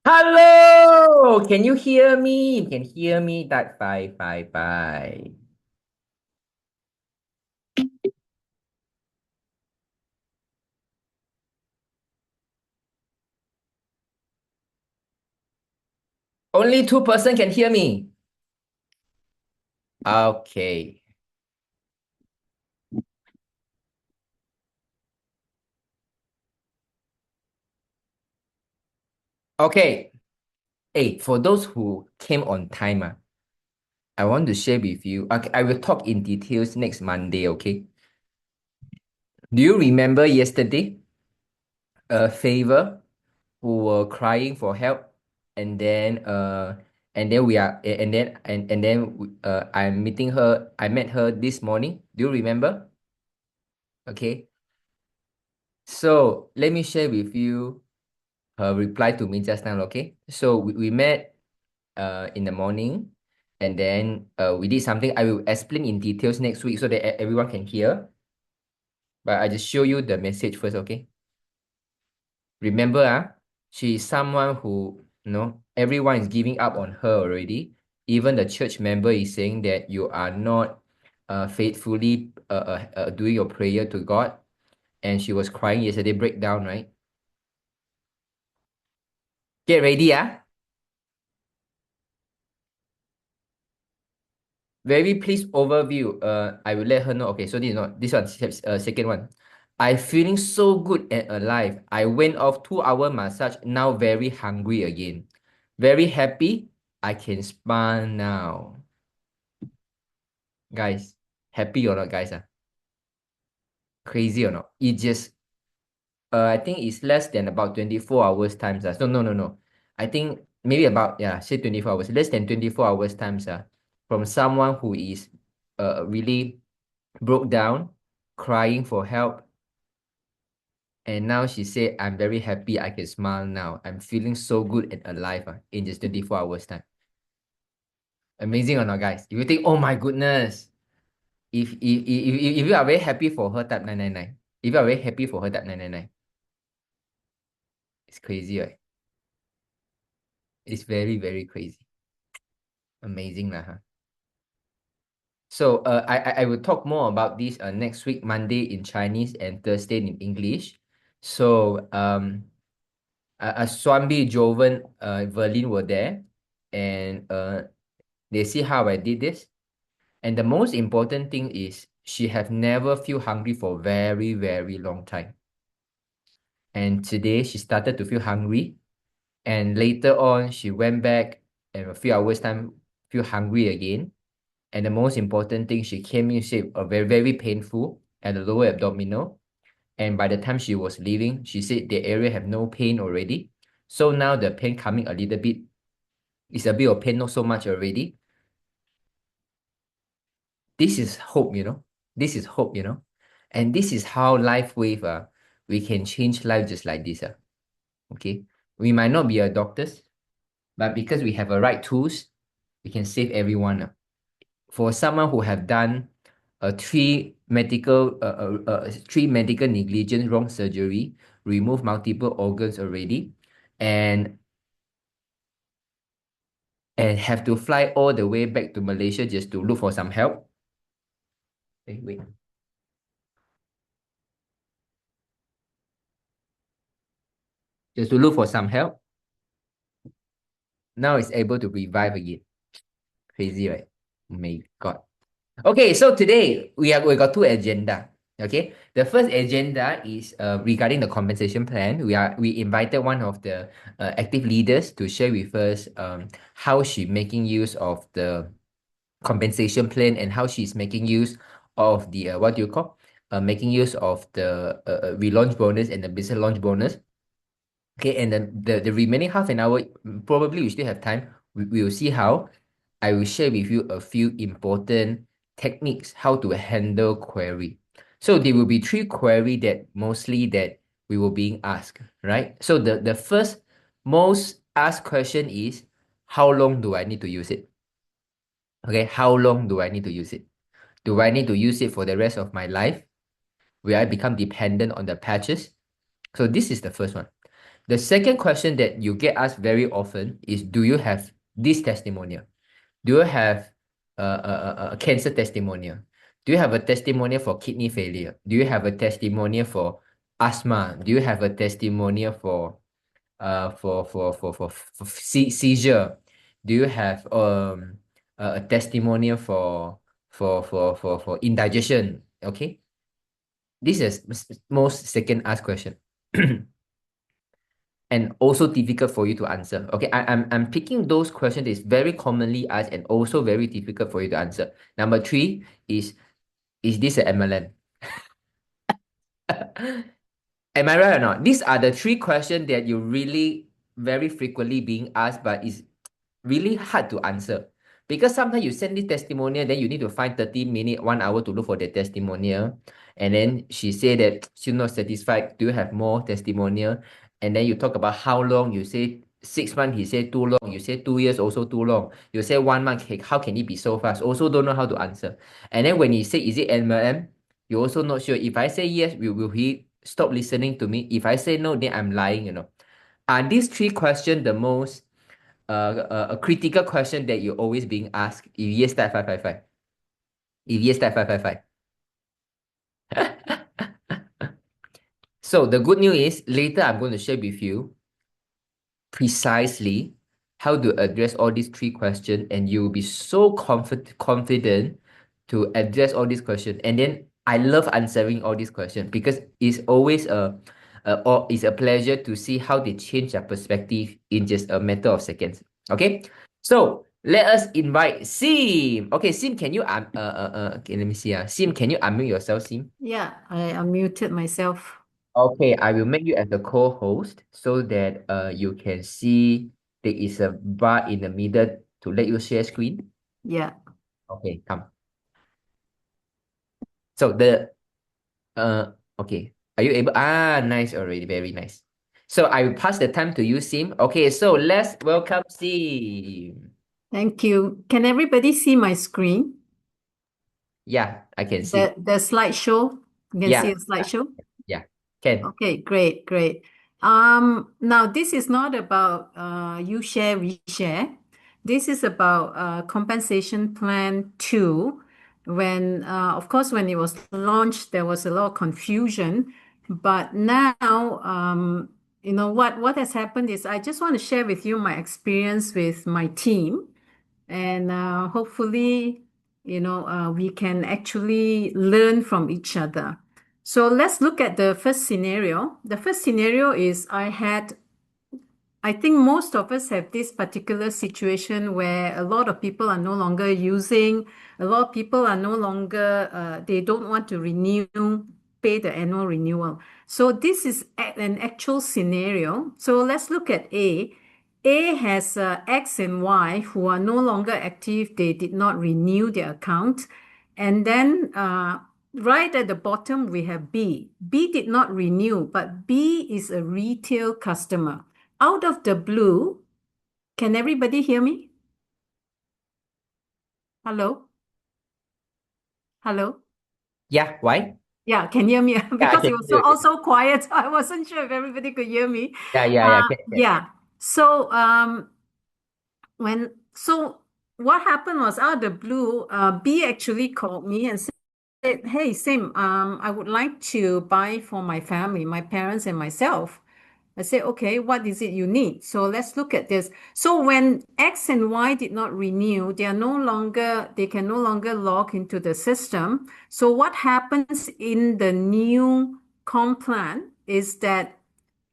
Hello, can you hear me? You can hear me. That bye, bye, bye. Only two-person can hear me. Okay. Okay. Hey, for those who came on time, I want to share with you. Okay, I will talk in details next Monday, okay? Do you remember yesterday, a favor who were crying for help, and then we are I'm meeting her. I met her this morning. Do you remember? Okay. So let me share with you her reply to me just now, okay? So we met in the morning, and then we did something. I will explain in details next week so that everyone can hear. But I just show you the message first, okay? Remember, she is someone who, everyone is giving up on her already. Even the church member is saying that you are not faithfully doing your prayer to God. And she was crying yesterday, breakdown, right? Get ready, Very please overview. I will let her know. Okay, so this is not this one. Second one. I feeling so good and alive. I went off 2 hour massage. Now very hungry again. Very happy. I can smile now. Guys, happy or not, guys? Crazy or not? It just I think it's less than about 24 hours times. So no. I think maybe about say 24 hours. Less than 24 hours times from someone who is really broke down, crying for help. And now she said, I'm very happy. I can smile now. I'm feeling so good and alive in just 24 hours time. Amazing or not, guys? If you think, oh my goodness, if you are very happy for her, type 999. If you are very happy for her, type 999. It's crazy, right? It's very, very crazy. Amazing, lah, huh? So I will talk more about this next week, Monday in Chinese and Thursday in English. So Swambi, Jovan, Verlin were there, and they see how I did this. And the most important thing is she have never feel hungry for very, very long time. And today she started to feel hungry. And later on, she went back and a few hours time feel hungry again. And the most important thing, she came in shape very, very painful at the lower abdominal. And by the time she was leaving, she said the area have no pain already. So now the pain coming a little bit. It's a bit of pain, not so much already. This is hope, This is hope. And this is how life wave, we can change life just like this. Okay. We might not be a doctors, but because we have a right tools, we can save everyone. For someone who have done three medical negligence wrong surgery, remove multiple organs already, and have to fly all the way back to Malaysia just to look for some help. Wait. Just to look for some help. Now it's able to revive again. Crazy, right? Oh my God. Okay, so today we got two agenda. Okay, the first agenda is regarding the compensation plan. We invited one of the active leaders to share with us how she making use of the compensation plan and how she's making use of the what do you call making use of the relaunch bonus and the business launch bonus. Okay, and then the remaining half an hour, probably we still have time. We will see how. I will share with you a few important techniques how to handle query. So there will be three query that mostly that we were being asked, right? So the first most asked question is, how long do I need to use it? Okay, how long do I need to use it? Do I need to use it for the rest of my life? Will I become dependent on the patches? So this is the first one. The second question that you get asked very often is, do you have this testimonial? Do you have a cancer testimonial? Do you have a testimonial for kidney failure? Do you have a testimonial for asthma? Do you have a testimonial for seizure? Do you have a testimonial for indigestion? Okay, this is most second asked question. And also difficult for you to answer. Okay, I'm picking those questions that is very commonly asked and also very difficult for you to answer. Number 3 is this an MLM? Am I right or not? These are the 3 questions that you really very frequently being asked, but it's really hard to answer. Because sometimes you send this testimonial, then you need to find 30 minutes, 1 hour to look for the testimonial. And then she said that she's not satisfied. Do you have more testimonial? And then you talk about how long. You say 6 months, he said too long. You say 2 years, also too long. You say 1 month, how can it be so fast? Also don't know how to answer. And then when he say, is it MLM? You're also not sure. If I say yes, will he stop listening to me? If I say no, then I'm lying, you know. Are these 3 questions the most a critical question that you're always being asked? If yes, type 555. If yes, type 555. So the good news is later I'm going to share with you precisely how to address all these 3 questions, and you'll be so confident to address all these questions. And then I love answering all these questions because it's always it's a pleasure to see how they change their perspective in just a matter of seconds. Okay, so let us invite Sim. Okay, Sim, can you okay, let me see. Sim, can you unmute yourself, Sim? Yeah, I unmuted myself. Okay, I will make you as the co-host so that you can see there is a bar in the middle to let you share screen. Yeah. Okay, come. So okay, are you able? Nice already, very nice. So I will pass the time to you, Sim. Okay, so let's welcome Sim. Thank you. Can everybody see my screen? Yeah, I can see. The slideshow? You can see Yeah, a slideshow? yeah, can. Okay, great, great. Now this is not about you share, we share. This is about compensation plan 2. When of course when it was launched, there was a lot of confusion. But now you know what has happened is I just want to share with you my experience with my team. And hopefully, you know, we can actually learn from each other. So let's look at the first scenario. The first scenario is I think most of us have this particular situation where a lot of people are no longer using, a lot of people are no longer, they don't want to pay the annual renewal. So this is an actual scenario. So let's look at A. A has X and Y who are no longer active. They did not renew their account. And then right at the bottom, we have B. B did not renew, but B is a retail customer. Out of the blue, can everybody hear me? Hello? Hello? Yeah, why? Yeah, can you hear me? Yeah, I Because it can was hear you. so quiet, so I wasn't sure if everybody could hear me. Yeah, can. Yeah. So so what happened was out of the blue, B actually called me and said, "Hey, Sim, I would like to buy for my family, my parents and myself." I said, "Okay, what is it you need?" So let's look at this. So when X and Y did not renew, they can no longer log into the system. So what happens in the new comp plan is that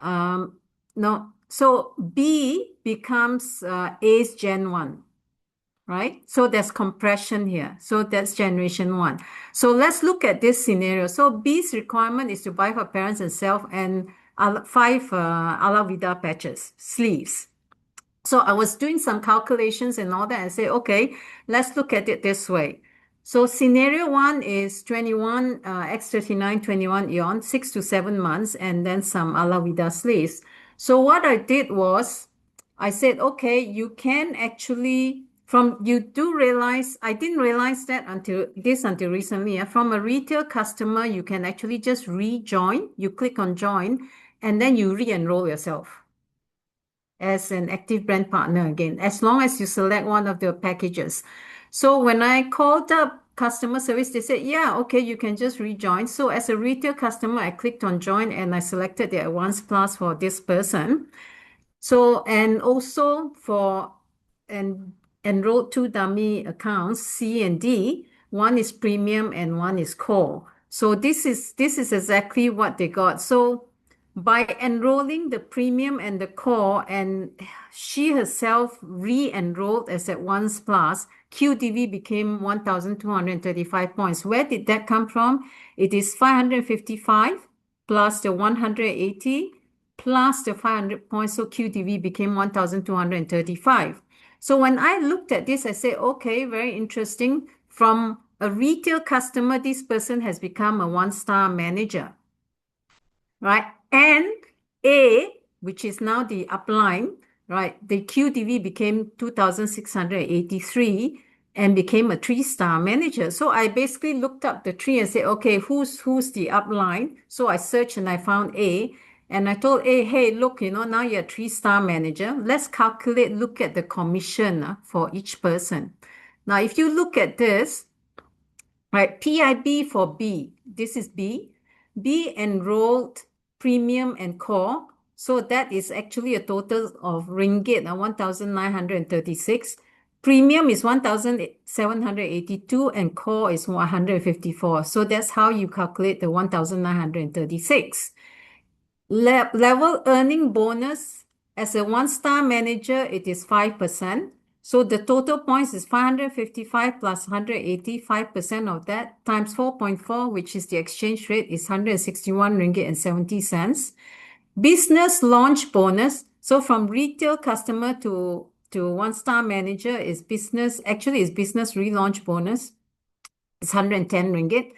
no, so B becomes A's Gen 1, right? So there's compression here. So that's generation 1. So let's look at this scenario. So B's requirement is to buy for parents and self and 5 ala vida patches, sleeves. So I was doing some calculations and all that and say, okay, let's look at it this way. So scenario 1 is 21 X39 21 eon, 6 to 7 months, and then some ala vida sleeves. So what I did was I said, okay, you can actually you do realize, I didn't realize that until recently. From a retail customer, you can actually just rejoin. You click on join and then you re-enroll yourself. as an active brand partner again, as long as you select one of the packages. So when I called up customer service, they said, yeah, okay, you can just rejoin. So as a retail customer, I clicked on join and I selected the Advanced Plus for this person. So, and also for enrolled two dummy accounts, C and D, one is premium and one is core. So this is exactly what they got. So by enrolling the premium and the core, and she herself re-enrolled as Advanced Plus, QDV became 1,235 points. Where did that come from? It is 555 plus the 180 plus the 500 points. So QDV became 1,235. So when I looked at this, I said, okay, very interesting. From a retail customer, this person has become a one-star manager, right? And A, which is now the upline, right? The QDV became 2,683 and became a three-star manager. So I basically looked up the tree and said, okay, who's the upline? So I searched and I found A. And I told A, hey, look, now you're a three-star manager. Let's calculate, look at the commission for each person. Now, if you look at this, right, PIB for B, this is B. B enrolled premium and core. So that is actually a total of ringgit, 1,936. Premium is 1,782 and core is 154. So that's how you calculate the 1,936. Level earning bonus as a one-star manager, it is 5%. So the total points is 555 plus 180, 5% of that times 4.4, which is the exchange rate, is 161 ringgit and 70 cents. Business launch bonus. So from retail customer to one-star manager is business, actually is business relaunch bonus. It's 110 ringgit,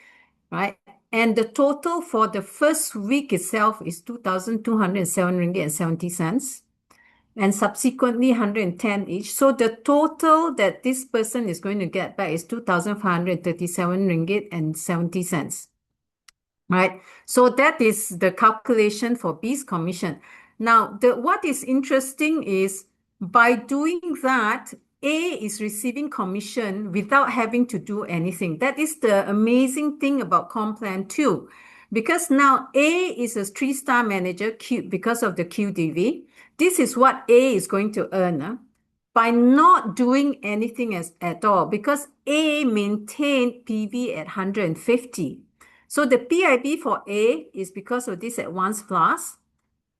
right? And the total for the first week itself is 2,207 ringgit and 70 cents. And subsequently 110 each. So the total that this person is going to get back is 2,537 ringgit and 70 cents. Right? So that is the calculation for B's commission. Now, what is interesting is by doing that, A is receiving commission without having to do anything. That is the amazing thing about Complan 2. Because now A is a three-star manager because of the QDV. This is what A is going to earn by not doing anything at all, because A maintained PV at 150. So the PIB for A is because of this Advanced Plus.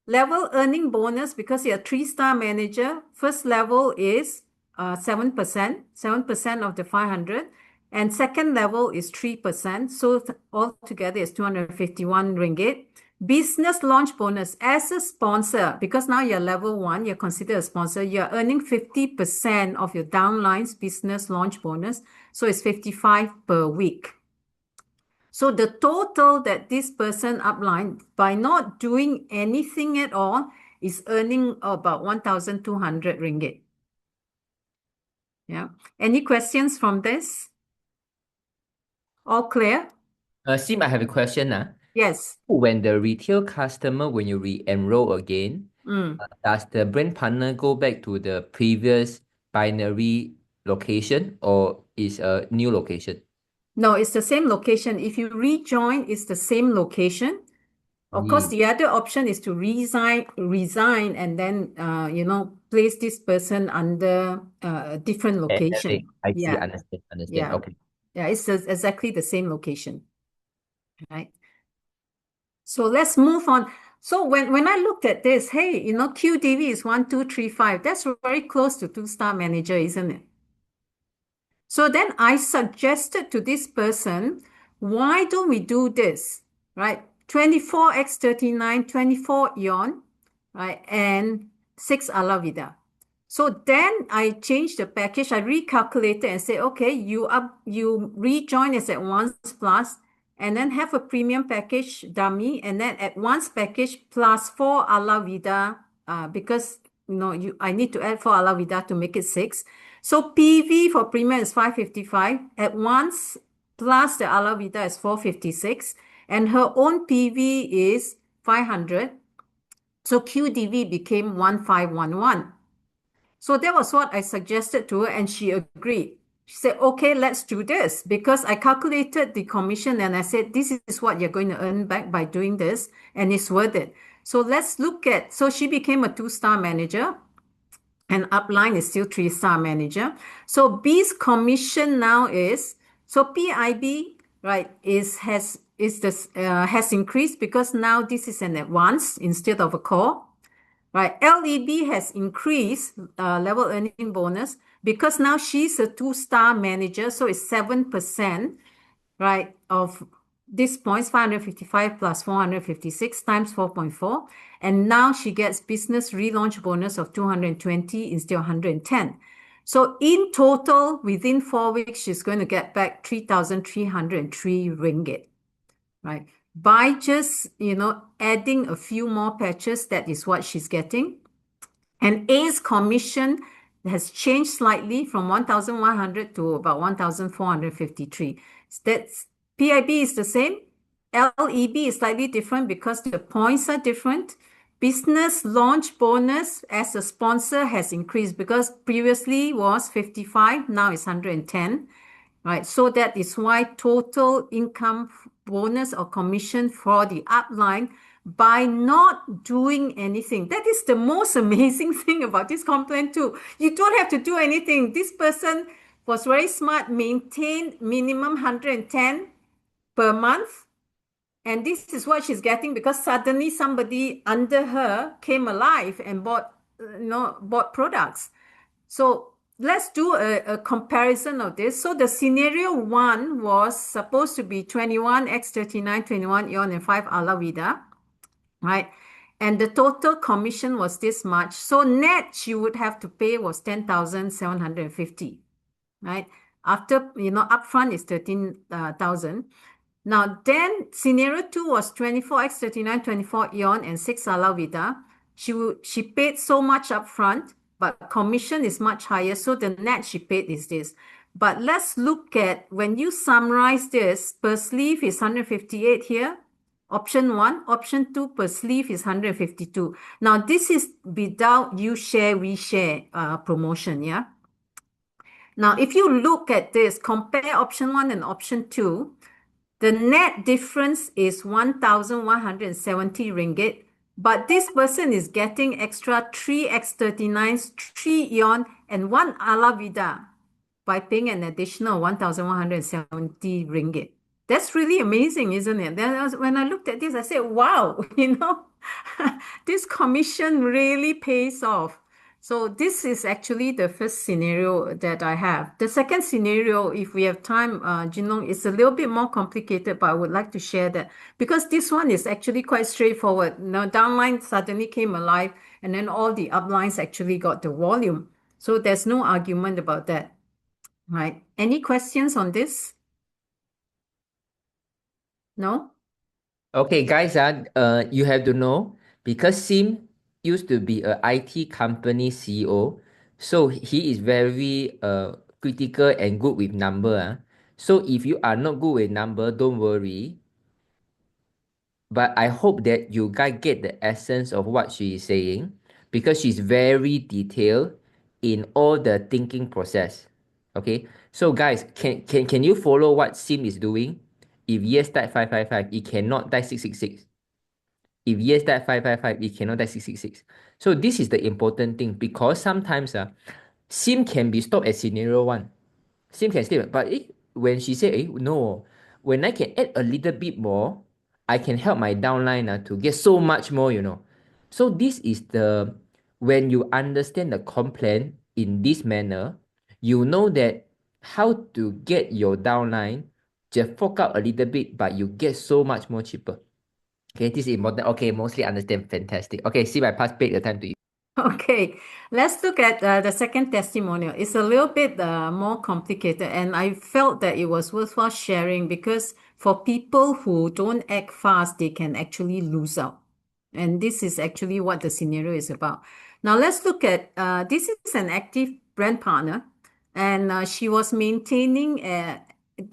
Level earning bonus, because you're a three-star manager, first level is 7% of the 500. And second level is 3%. So altogether is 251 ringgit. Business launch bonus as a sponsor, because now you're level 1, you're considered a sponsor, you're earning 50% of your downline's business launch bonus. So it's 55 per week. So the total that this person upline, by not doing anything at all, is earning about 1,200 ringgit. Yeah. Any questions from this? All clear? Sim, I have a question. Yes. When the retail customer, when you re-enroll again, does the brand partner go back to the previous binary location or is a new location? No, it's the same location. If you rejoin, it's the same location. Of course, the other option is to resign and then, place this person under a different location. I see, Yeah. understand. Yeah. Okay. Yeah, it's exactly the same location. Right. So let's move on. So when I looked at this, hey, QDV is 1,235. That's very close to two-star manager, isn't it? So then I suggested to this person, why don't we do this, right? 24x39, 24 eon, right? And 6 ala vida. So then I changed the package. I recalculated and said, okay, you rejoin as Advanced Plus and then have a premium package dummy and then Advanced package plus 4 ala vida because I need to add 4 ala vida to make it 6. So PV for premium is 555. Advanced plus the ala vida is 456. And her own PV is 500. So QDV became 1511. So that was what I suggested to her, and she agreed. She said, okay, let's do this, because I calculated the commission and I said, this is what you're going to earn back by doing this, and it's worth it. So let's look at, so she became a 2-star manager, and upline is still 3-star manager. So B's commission now is, so PIB, right, has increased because now this is an advance instead of a core. Right, LEB has increased level earning bonus because now she's a 2-star manager, so it's 7%, right, of this points, 555 plus 456 times 4.4. And now she gets business relaunch bonus of 220 instead of 110. So in total, within 4 weeks, she's going to get back 3,303 ringgit, right? By just, adding a few more patches, that is what she's getting. And A's commission has changed slightly from 1,100 to about 1,453. That's PIB is the same. LEB is slightly different because the points are different. Business launch bonus as a sponsor has increased because previously was 55, now it's 110. Right, so that is why total income bonus or commission for the upline by not doing anything. That is the most amazing thing about this complaint too. You don't have to do anything. This person was very smart, maintained minimum 110 per month. And this is what she's getting because suddenly somebody under her came alive and bought products. So let's do a comparison of this. So the scenario 1 was supposed to be 21 x 39, 21 eon and 5 ala vida, right? And the total commission was this much. So net she would have to pay was 10,750, right? After, upfront is 13,000. Now then scenario 2 was 24 x 39, 24 eon and 6 ala vida. She paid so much upfront, but commission is much higher. So the net she paid is this. But let's look at, when you summarize this, per sleeve is 158 here. Option 1. Option 2, per sleeve is 152. Now this is without you share, we share promotion, yeah? Now if you look at this, compare option 1 and option 2, the net difference is 1,170 ringgit. But this person is getting extra 3x39s, 3 eon, and 1 ala vida by paying an additional 1,170 ringgit. That's really amazing, isn't it? Then when I looked at this, I said, wow, this commission really pays off. So this is actually the first scenario that I have. The second scenario, if we have time, Jinlong, is a little bit more complicated, but I would like to share that because this one is actually quite straightforward. Now, downline suddenly came alive, and then all the uplines actually got the volume. So there's no argument about that, right? Any questions on this? No? Okay, guys, you have to know because Sim used to be a IT company CEO, so he is very critical and good with number. So if you are not good with number, don't worry. But I hope that you guys get the essence of what she is saying because she's very detailed in all the thinking process. Okay, so guys, can you follow what Sim is doing? If yes, type 555. It cannot type 666. If yes, type 555. It cannot type 666. So this is the important thing because sometimes Sim can be stopped at scenario 1. Sim can stay, but when she say, no, when I can add a little bit more, I can help my downline to get so much more, So this is when you understand the complaint in this manner, you know that how to get your downline just fork out a little bit, but you get so much more cheaper. Okay, this is important. Okay, mostly understand. Fantastic. Okay, see, I pass back the time to you. Okay, let's look at the second testimonial. It's a little bit more complicated, and I felt that it was worthwhile sharing because for people who don't act fast, they can actually lose out. And this is actually what the scenario is about. Now, let's look at this is an active brand partner, and she was maintaining,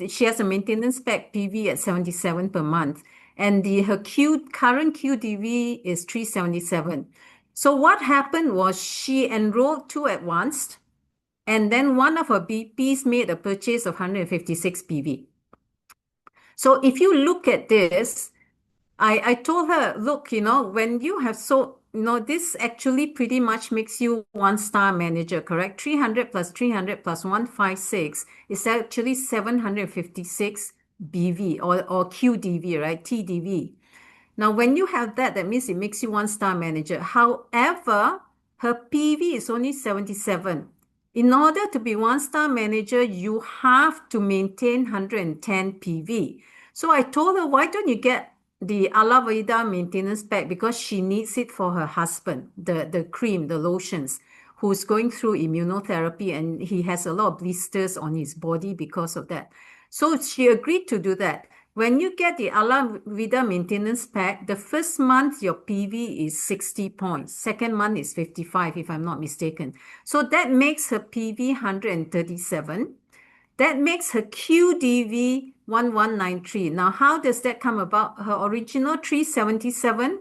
she has a maintenance spec PV at 77 per month. and her current QDV is 377. So what happened was she enrolled 2 advanced, and then one of her BPs made a purchase of 156 PV. So if you look at this, I told her, look, when you have this actually pretty much makes you 1-star manager, correct? 300 plus 300 plus 156 is actually 756 BV or QDV, right? TDV. Now, when you have that means it makes you 1-star manager. However, her PV is only 77. In order to be 1-star manager, you have to maintain 110 PV. So I told her, why don't you get the Alavida maintenance pack, because she needs it for her husband, the cream, the lotions, who's going through immunotherapy, and he has a lot of blisters on his body because of that. So she agreed to do that. When you get the Alavida maintenance pack, the first month your PV is 60 points. Second month is 55, if I'm not mistaken. So that makes her PV 137. That makes her QDV 1193. Now, how does that come about? Her original 377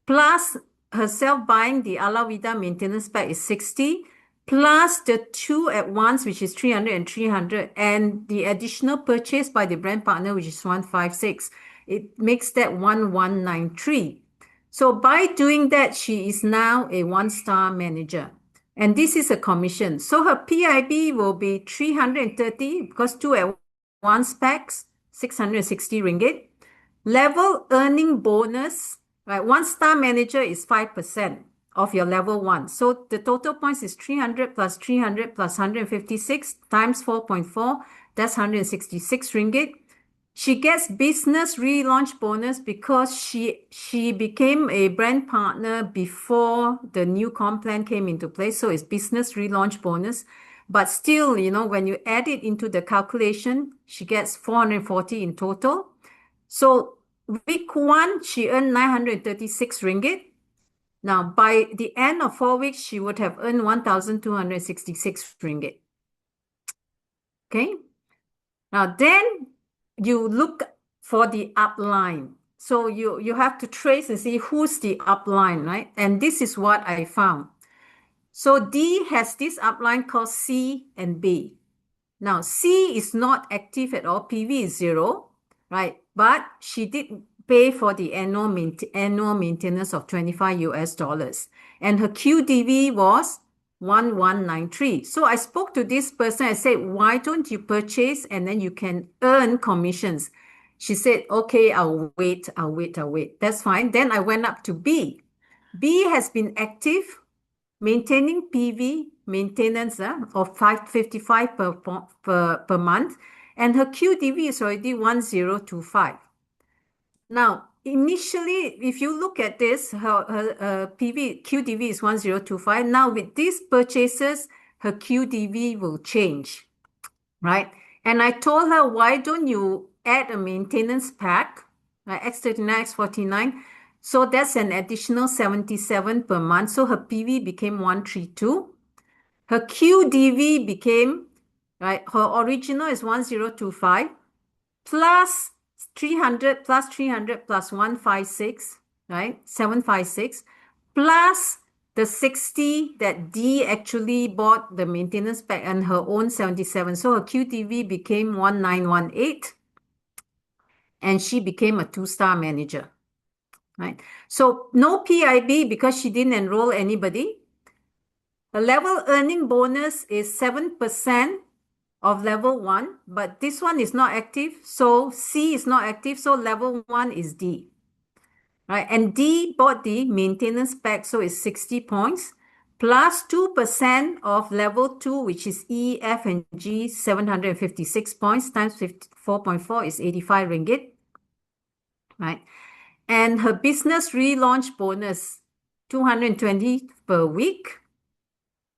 plus herself buying the Alavida maintenance pack is 60, plus the 2 at once, which is 300 and 300, and the additional purchase by the brand partner, which is 156. It makes that 1193. So by doing that, she is now a 1-star manager. And this is a commission. So her PIB will be 330 because 2 at once packs, 660 ringgit. Level earning bonus, right? 1-star manager is 5% of your level 1. So the total points is 300 plus 300 plus 156 times 4.4. That's 166 ringgit. She gets business relaunch bonus because she became a brand partner before the new comp plan came into place. So it's business relaunch bonus. But still, when you add it into the calculation, she gets 440 in total. So week 1, she earned 936 ringgit. Now, by the end of 4 weeks, she would have earned 1,266 ringgit. Okay. Now, then you look for the upline. So you have to trace and see who's the upline, right? And this is what I found. So D has this upline called C and B. Now, C is not active at all. PV is 0, right? But she did pay for the annual maintenance of $25. And her QDV was 1193. So I spoke to this person. I said, why don't you purchase and then you can earn commissions? She said, okay, I'll wait. That's fine. Then I went up to B. B has been active, maintaining PV maintenance of 555 per month. And her QDV is already 1025. Now, initially, if you look at this, her QDV is 1025. Now, with these purchases, her QDV will change, right? And I told her, why don't you add a maintenance pack, X39, X49? So that's an additional 77 per month. So her PV became 132. Her QDV became, right, her original is 1025 plus 300 plus 300 plus 156, right? 756 plus the 60 that D actually bought the maintenance pack and her own 77. So her QTV became 1918 and she became a 2-star manager, right? So no PIB because she didn't enroll anybody. The level earning bonus is 7% of level 1, but this one is not active. So C is not active. So level 1 is D, right? And D bought the maintenance pack. So it's 60 points plus 2% of level 2, which is E, F, and G, 756 points times 4.4 is 85 ringgit, right? And her business relaunch bonus, 220 per week.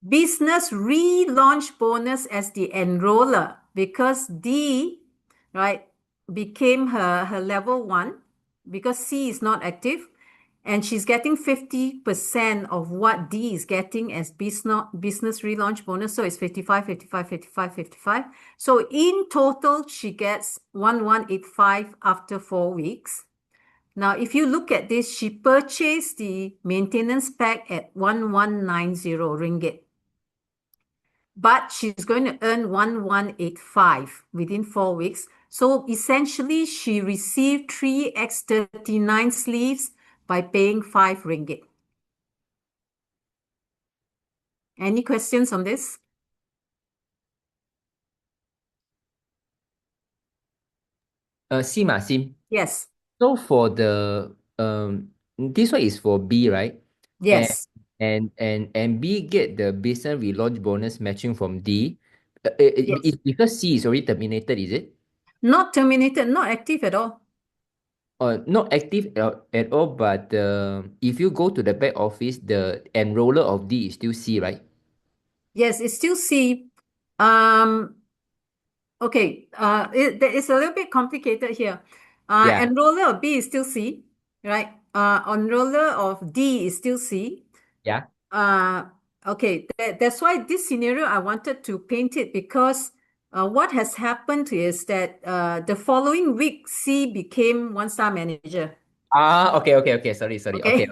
Business relaunch bonus as the enroller because D, right, became her level 1 because C is not active and she's getting 50% of what D is getting as business relaunch bonus. So it's 55, 55, 55, 55. So in total, she gets 1185 after 4 weeks. Now, if you look at this, she purchased the maintenance pack at 1190 ringgit. But she's going to earn 1185 within 4 weeks. So essentially, she received 3x39 sleeves by paying 5 ringgit. Any questions on this? Sim. Yes. So for the this one is for B, right? Yes. And B get the business relaunch bonus matching from D. Yes. It's because C is already terminated, is it? Not terminated, not active at all. Not active at all, but if you go to the back office, the enroller of D is still C, right? Yes, it's still C. Okay, it's a little bit complicated here. Yeah. Enroller of B is still C, right? Enroller of D is still C. Yeah. Okay, that's why this scenario I wanted to paint it because what has happened is that the following week C became one-star manager. Okay. Sorry. Okay,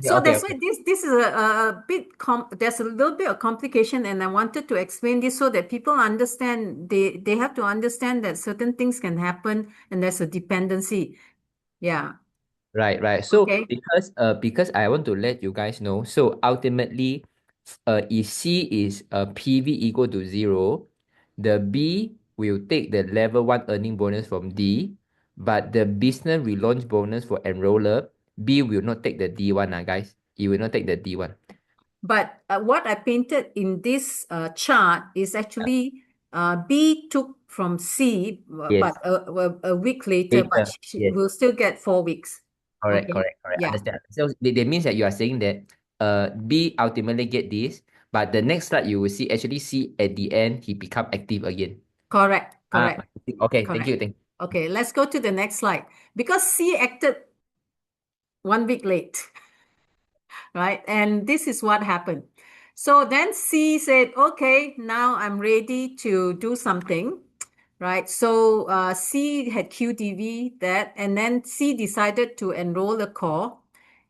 so Okay. that's why this is a bit there's a little bit of complication, and I wanted to explain this so that people understand they have to understand that certain things can happen and there's a dependency. Yeah. Right. So Okay. because I want to let you guys know, so ultimately, if C is PV equal to 0, the B will take the level 1 earning bonus from D, but the business relaunch bonus for enroller, B will not take the D1, guys. It will not take the D1. But what I painted in this chart is actually B took from C, Yes. but a week later, but Later. she Yes. will still get 4 weeks. Correct. Okay. Yeah. Understand. So that means that you are saying that B ultimately get this, but the next slide you will see actually C at the end he become active again. Correct. Okay, thank you. Okay, let's go to the next slide. Because C acted 1 week late, right? And this is what happened. So then C said, okay, now I'm ready to do something, right? So C had QDV that, and then C decided to enroll a core.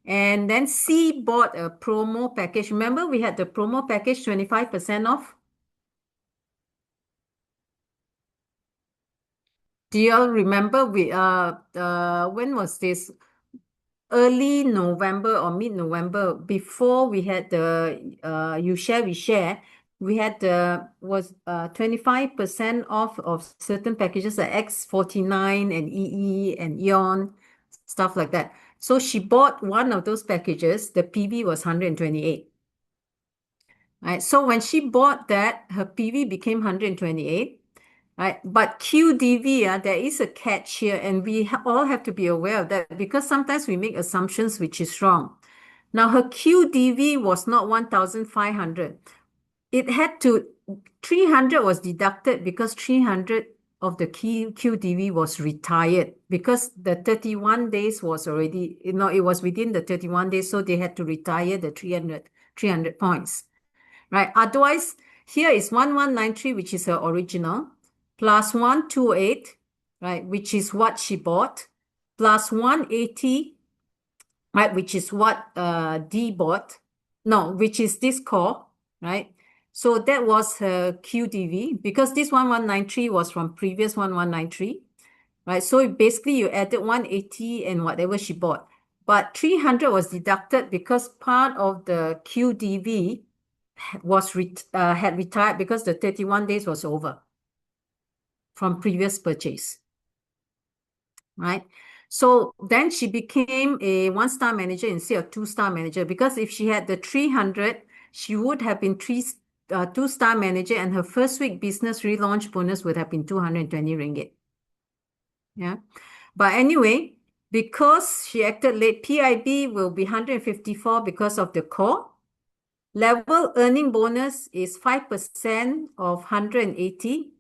And then C bought a promo package. Remember, we had the promo package 25% off. Do you all remember when was this? Early November or mid-November, before we had the you share, we share, we had the was 25% off of certain packages like X49 and EE and Eon, stuff like that. So she bought one of those packages, the PV was 128. Right. So when she bought that, her PV became 128. Right. But QDV, there is a catch here, and we all have to be aware of that because sometimes we make assumptions which is wrong. Now, her QDV was not 1,500. It had to, 300 was deducted because 300 of the QDV was retired because the 31 days was already, it was within the 31 days, so they had to retire the 300 points. Right. Otherwise, here is 1193, which is her original, plus 128, right, which is what she bought, plus 180, right, which is what D bought. No, which is this core, right? So that was her QDV because this 1193 was from previous 1193, right? So basically you added 180 and whatever she bought. But 300 was deducted because part of the QDV had retired because the 31 days was over from previous purchase, right? So then she became a one-star manager instead of two-star manager because if she had the 300, she would have been two-star manager and her first week business relaunch bonus would have been 220 ringgit. Yeah. But anyway, because she acted late, PIB will be 154 because of the core. Level earning bonus is 5% of 180,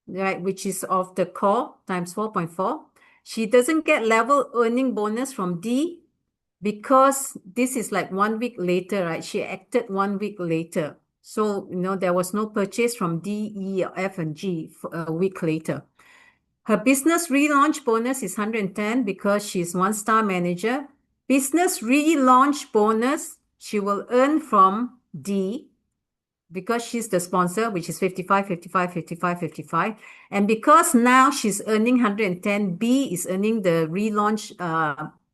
right, which is of the core times 4.4. She doesn't get level earning bonus from D because this is like 1 week later, right? She acted 1 week later. So, there was no purchase from D, E, F, and G for a week later. Her business relaunch bonus is 110 because she's one-star manager. Business relaunch bonus, she will earn from D because she's the sponsor, which is 55, 55, 55, 55. And because now she's earning 110, B is earning the relaunch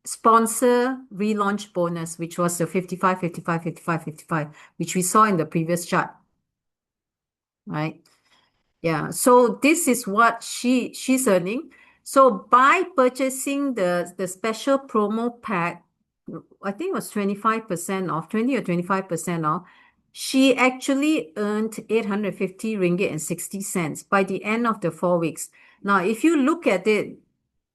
sponsor relaunch bonus, which was the 55, 55, 55, 55, which we saw in the previous chart. Right? Yeah. So this is what she's earning. So by purchasing the special promo pack, I think it was 25% off, 20 or 25% off, she actually earned 850 ringgit and 60 cents by the end of the 4 weeks. Now, if you look at it,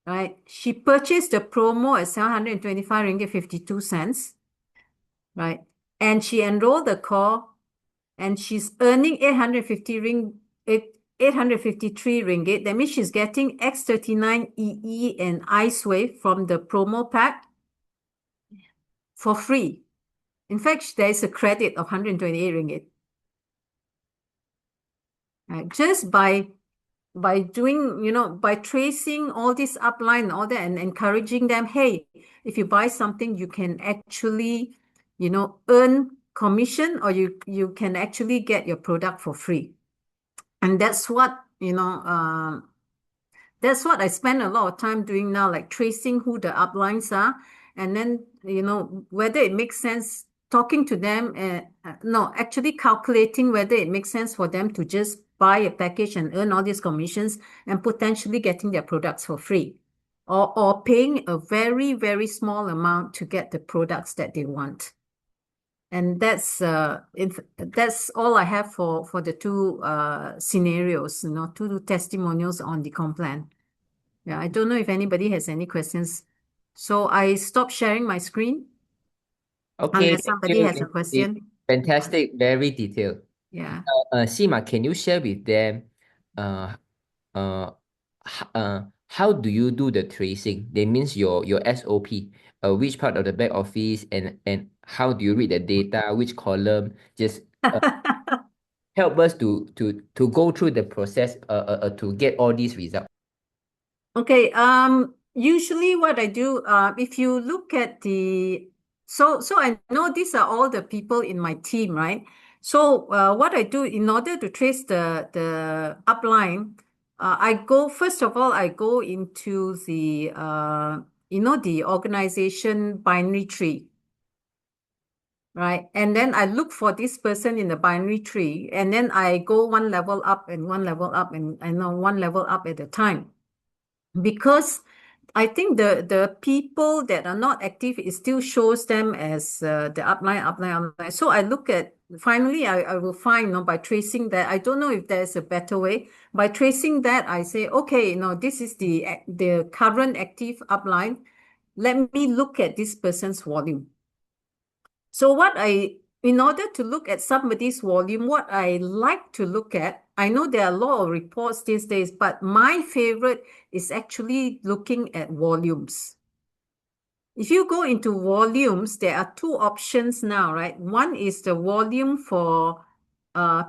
right, she purchased the promo at 725 ringgit 52 cents, right? And she enrolled the core and she's earning 853 ringgit. That means she's getting X39 EE and Ice Wave from the promo pack for free. In fact, there is a credit of 128 ringgit. Right? Just by doing, by tracing all this upline and all that and encouraging them, hey, if you buy something, you can actually, earn commission or you can actually get your product for free. And that's what, that's what I spend a lot of time doing now, like tracing who the uplines are, and then, whether it makes sense talking to them, actually calculating whether it makes sense for them to just buy a package and earn all these commissions and potentially getting their products for free, or paying a very, very small amount to get the products that they want. And that's all I have for the two scenarios, two testimonials on the Complan. Yeah, I don't know if anybody has any questions. So I stop sharing my screen Okay, unless thank somebody you. has a question. Fantastic, very detailed. Yeah. Sima, can you share with them uh, uh, how do you do the tracing? That means your SOP, which part of the back office and how do you read the data, which column? Just help us to go through the process to get all these results. Okay. Usually what I do, if you look at so I know these are all the people in my team, right? So what I do in order to trace the upline, first of all, I go into the the organization binary tree, right? And then I look for this person in the binary tree, and then I go one level up and one level up, and I know one level up at a time. Because I think the people that are not active, it still shows them as the upline. So I look at, finally, I will find, by tracing that, I don't know if there's a better way. By tracing that, I say, okay, this is the current active upline. Let me look at this person's volume. So in order to look at somebody's volume, what I like to look at, I know there are a lot of reports these days, but my favorite is actually looking at volumes. If you go into volumes, there are two options now, right? One is the volume for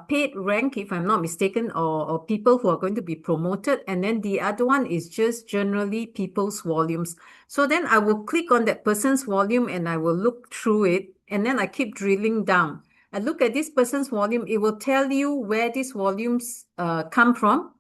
paid rank, if I'm not mistaken, or people who are going to be promoted. And then the other one is just generally people's volumes. So then I will click on that person's volume and I will look through it. And then I keep drilling down. I look at this person's volume. It will tell you where these volumes come from,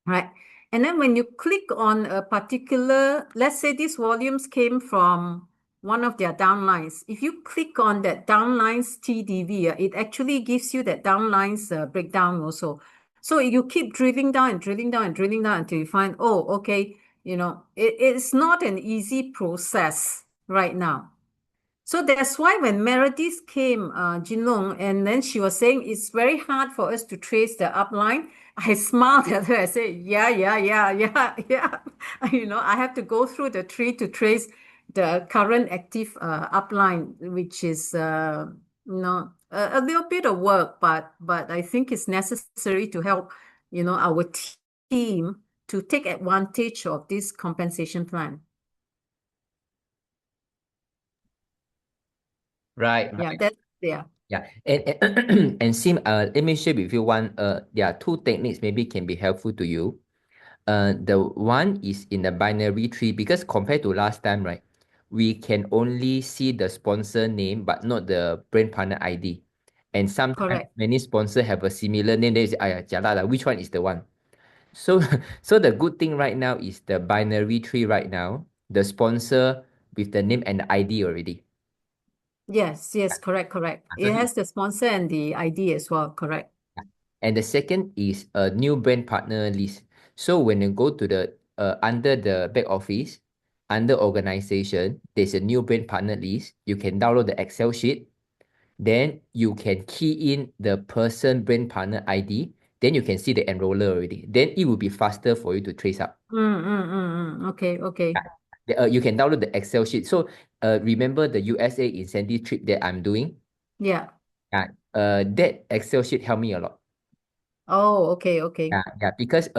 right? And then when you click on a particular, let's say these volumes came from one of their downlines. If you click on that downlines TDV, it actually gives you that downlines breakdown also. So you keep drilling down and drilling down and drilling down until you find, oh, okay, it's not an easy process right now. So that's why when Meredith came, Jinlong, and then she was saying it's very hard for us to trace the upline. I smiled at her. I said, yeah. I have to go through the tree to trace the current active upline, which is a little bit of work, but I think it's necessary to help our team to take advantage of this compensation plan. Right. Yeah. Yeah, and Sim, let me share with you one. There are two techniques maybe can be helpful to you. The one is in the binary tree because compared to last time, right, we can only see the sponsor name but not the brand partner ID. And sometimes Correct. many sponsors have a similar name. They say, "Aya, jialat lah, which one is the one?" So, so the good thing right now is the binary tree right now, the sponsor with the name and the ID already. Yes, yes, correct, correct. So It has the sponsor and the ID as well, correct. and the second is a new brand partner list. So when you go to the under the back office, under organization, there's a new brand partner list. You can download the Excel sheet. Then you can key in the person brand partner ID. Then you can see the enroller already. Then it will be faster for you to trace up. Okay, okay. You can download the Excel sheet. So remember the USA incentive trip that I'm doing? Yeah. That Excel sheet helped me a lot. Oh, okay, okay. Yeah, because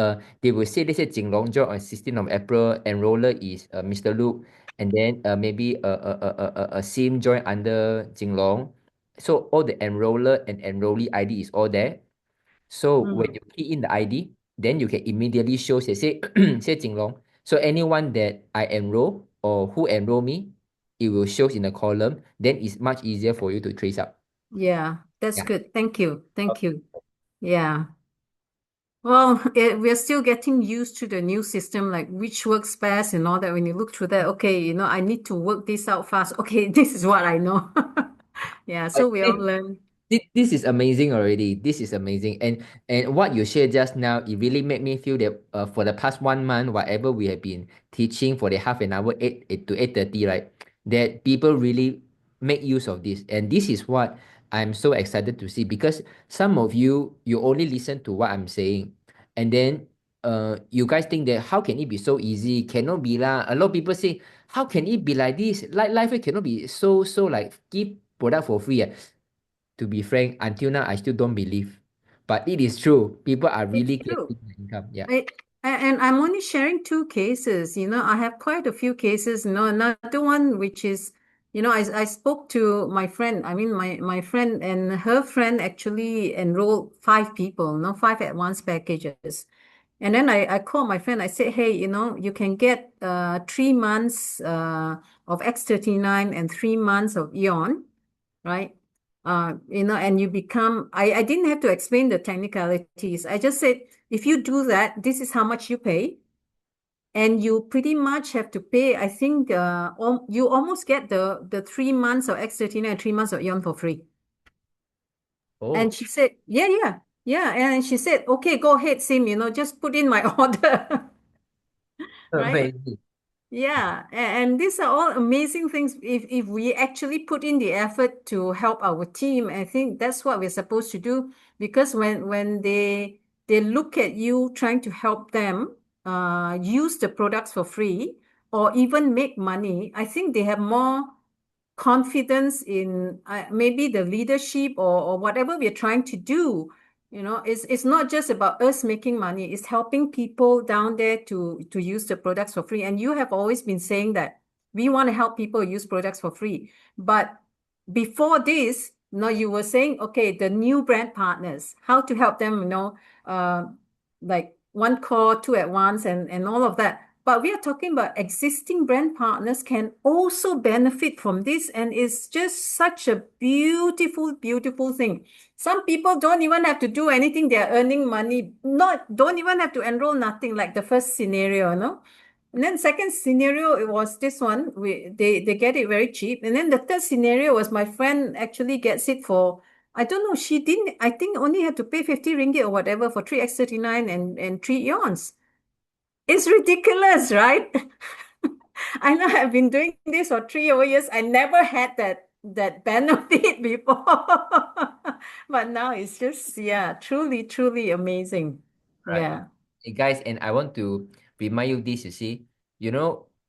they will say Jinlong job on 16th of April, enroller is Mr. Luke, and then maybe a SIM join under Jinlong. So all the enroller and enrollee ID is all there. So when Mm, you key in the ID, then you can immediately show say say Jinlong. So anyone that I enroll or who enroll me, it will show in the column. Then it's much easier for you to trace up. yeah, that's Yeah. good. Thank you. Thank you. Yeah. Well, we're still getting used to the new system, like which works best and all that. When you look through that, okay, I need to work this out fast. Okay, this is what I know. Yeah, so we all Hey, learn. this is amazing already. This is amazing. And what you shared just now, it really made me feel that for the past 1 month, whatever we have been teaching for the half an hour, 8 to 8:30, right? That people really make use of this. And this is what I'm so excited to see because some of you only listen to what I'm saying. And then you guys think that how can it be so easy? Cannot be lah. A lot of people say, how can it be like this? Like life cannot be so like give product for free. To be frank, until now, I still don't believe. But it is true. People are It's really true. getting the income. Yeah. I, and I'm only sharing two cases. I have quite a few cases. Another one which is, I spoke to my friend. I mean, my friend and her friend actually enrolled five people, five advanced packages. And then I called my friend. I said, hey, you can get 3 months of X39 and 3 months of Eon, right? And you become, I didn't have to explain the technicalities. I just said, if you do that, this is how much you pay. And you pretty much have to pay, I think you almost get the 3 months of X39 and 3 months of Eon for free. And Oh, she said, yeah, yeah, yeah. And she said, okay, go ahead, Sim, just put in my order. Right? amazing. Yeah, and these are all amazing things. If we actually put in the effort to help our team, I think that's what we're supposed to do. Because when they look at you trying to help them use the products for free or even make money, I think they have more confidence in maybe the leadership or whatever we're trying to do. It's not just about us making money, it's helping people down there to use the products for free. And you have always been saying that we want to help people use products for free. But before this, you were saying, okay, the new brand partners, how to help them, like one call, two at once, and all of that. But we are talking about existing brand partners can also benefit from this. And it's just such a beautiful, beautiful thing. Some people don't even have to do anything. They're earning money. Don't even have to enroll, nothing, like the first scenario, no? And then second scenario, it was this one. They get it very cheap. And then the third scenario was my friend actually gets it for, I don't know, she didn't, I think only had to pay 50 ringgit or whatever for 3x39 and 3 eons. It's ridiculous, right? I know I've been doing this for 3 years. I never had that benefit before. But now it's just, yeah, truly, truly amazing. Right. Yeah. Hey guys, and I want to remind you this, you see,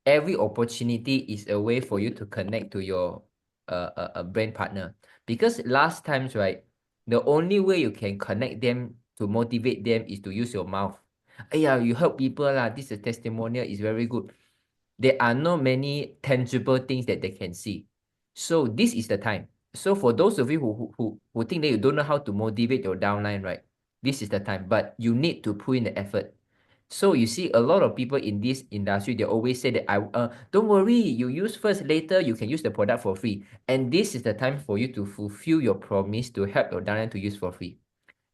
every opportunity is a way for you to connect to your brand partner. Because last times, right, the only way you can connect them to motivate them is to use your mouth. Yeah, you help people lah. This is testimonial is very good. There are not many tangible things that they can see. So this is the time. So for those of you who think that you don't know how to motivate your downline, right? This is the time. But you need to put in the effort. So you see a lot of people in this industry, they always say that don't worry, you use first, later you can use the product for free. And this is the time for you to fulfill your promise to help your downline to use for free.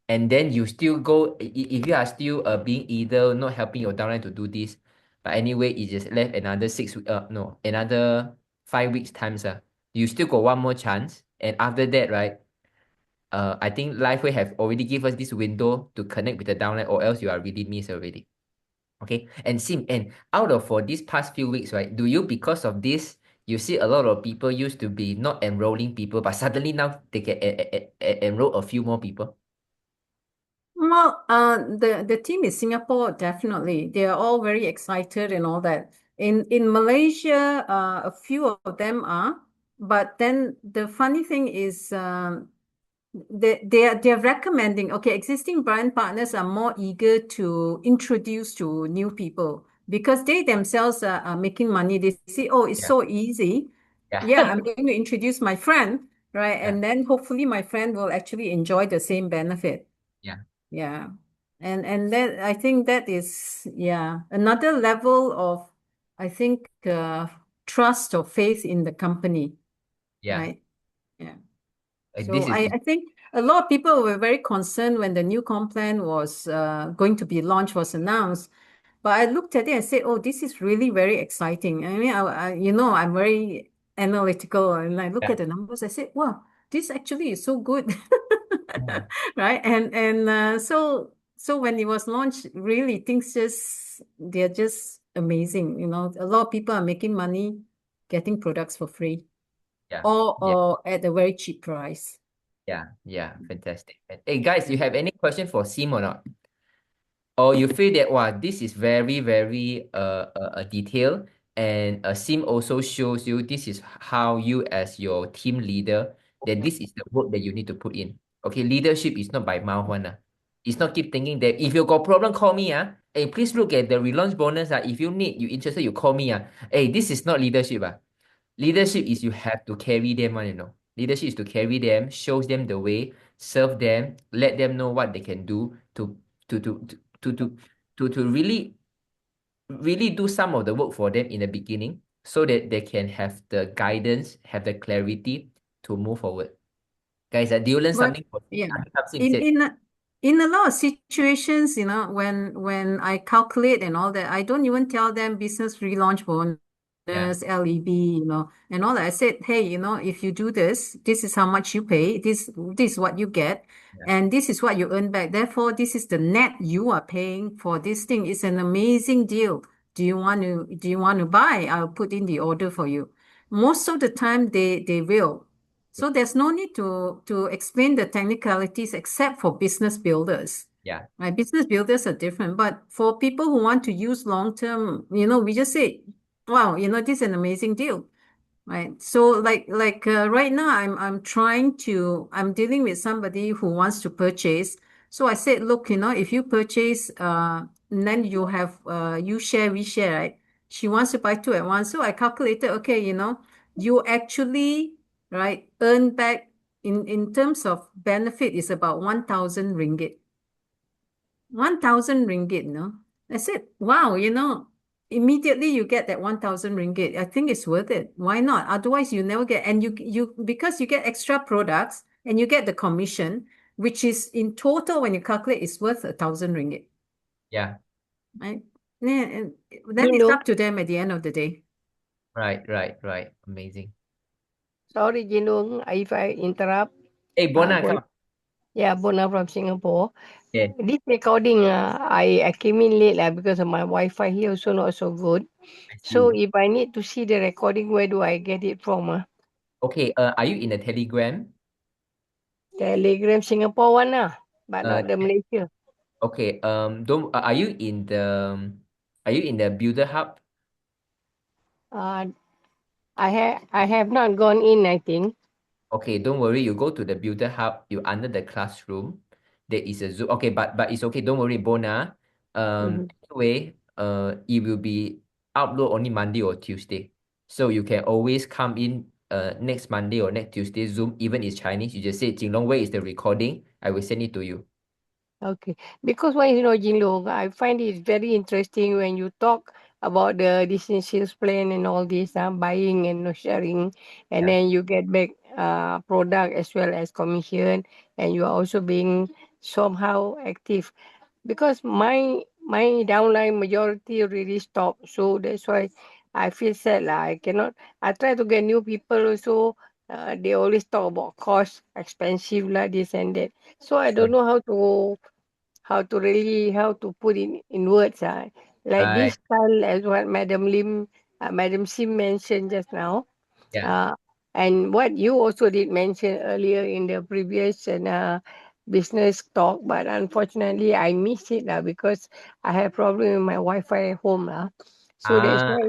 And then you still go, if you are still being either not helping your downline to do this, but anyway, it just left another another 5 weeks times. You still got one more chance. And after that, right, I think Lifeway have already give us this window to connect with the downline, or else you are really missed already. Okay, and Sim, and out of for these past few weeks, right, do you, because of this, you see a lot of people used to be not enrolling people, but suddenly now they can enroll a few more people? Well, the team in Singapore, definitely. They are all very excited and all that. In Malaysia, a few of them are, but then the funny thing is, they're recommending, okay, existing brand partners are more eager to introduce to new people because they themselves are making money. They say, oh, it's Yeah, so easy. yeah, Yeah, I'm going to introduce my friend, right? yeah, And then hopefully my friend will actually enjoy the same benefit. yeah, Yeah. And that I think that is, yeah, another level of, I think, trust or faith in the company, yeah. right? Yeah. This So is I think a lot of people were very concerned when the new comp plan was going to be launched, was announced. But I looked at it and said, oh, this is really very exciting. I mean, I'm very analytical and I look yeah, at the numbers, I said, wow, this actually is so good. yeah, Right? So when it was launched, really they're just amazing. A lot of people are making money getting products for free yeah, yeah, or at a very cheap price. yeah. Fantastic. Hey guys, you have any question for Sim or not? Or you feel that wow, this is very, very detailed, and Sim also shows you this is how you as your team leader, that this is the work that you need to put in. Okay, leadership is not by mouth one. It's not keep thinking that if you got problem, call me. Hey, please look at the relaunch bonus. If you need, you interested, you call me. Hey, this is not leadership. Leadership is you have to carry them on. Leadership is to carry them, shows them the way, serve them, let them know what they can do to to to to to to really really do some of the work for them in the beginning so that they can have the guidance, have the clarity to move forward. Guys, do you learn But something from yeah, Sim in said? in a- in a lot of situations, when I calculate and all that, I don't even tell them business relaunch bonus, Yeah, LEB, and all that. I said, hey, if you do this, this is how much you pay. This is what you get, yeah, and this is what you earn back. Therefore, this is the net you are paying for this thing. It's an amazing deal. Do you want to buy? I'll put in the order for you. Most of the time, they will. yeah, So there's no need to explain the technicalities except for business builders. yeah, Right? Business builders are different, but for people who want to use long term, we just say, wow, this is an amazing deal. Right. So right now I'm dealing with somebody who wants to purchase. So I said, look, if you purchase and then you have you share, we share, right? She wants to buy two at once. So I calculated, okay, you actually, right, earn back in terms of benefit is about 1,000 ringgit. 1,000 ringgit, no? I said, wow, immediately you get that 1,000 ringgit. I think it's worth it. Why not? Otherwise, you never get, and because you get extra products and you get the commission, which is in total, when you calculate, is worth 1,000 ringgit, yeah. right? Yeah, and then it's Jinlong, up to them at the end of the day. Right. Amazing. sorry, Jinlong, if I interrupt. Hey, Bona, Bon, come. yeah, Bona from Singapore. Yeah, This recording, I came in late because of my Wi-Fi here also not so good. I So see. if I need to see the recording, where do I get it from? Okay, are you in the Telegram? Telegram Singapore one, but Uh, not the Malaysia. okay. Don't. Are you in the Builder Hub? Uh, I have not gone in, I think. Okay, don't worry. You go to the Builder Hub. You under the classroom. There is a Zoom. Okay, but it's okay. Don't worry, Bona. Mhm. Anyway, it will be upload only Monday or Tuesday, so you can always come in. Next Monday or next Tuesday Zoom. Even it's Chinese, you just say Jinlong, where is the recording? I will send it to you. Okay. Because why, Jinlong, I find it very interesting when you talk about the essentials plan and all this, buying and sharing, and Yeah. then you get back product as well as commission, and you are also being somehow active. Because my downline majority already stopped, so that's why I feel sad lah. I cannot. I try to get new people also. They always talk about cost, expensive lah, this and that. So I don't Right. know how to put in words. Like Right. this style as what Madam Sim mentioned just now. Yeah. Uh, and what you also did mention earlier in the previous business talk, but unfortunately I missed it because I have problem with my Wi-Fi at home. So that's Ah,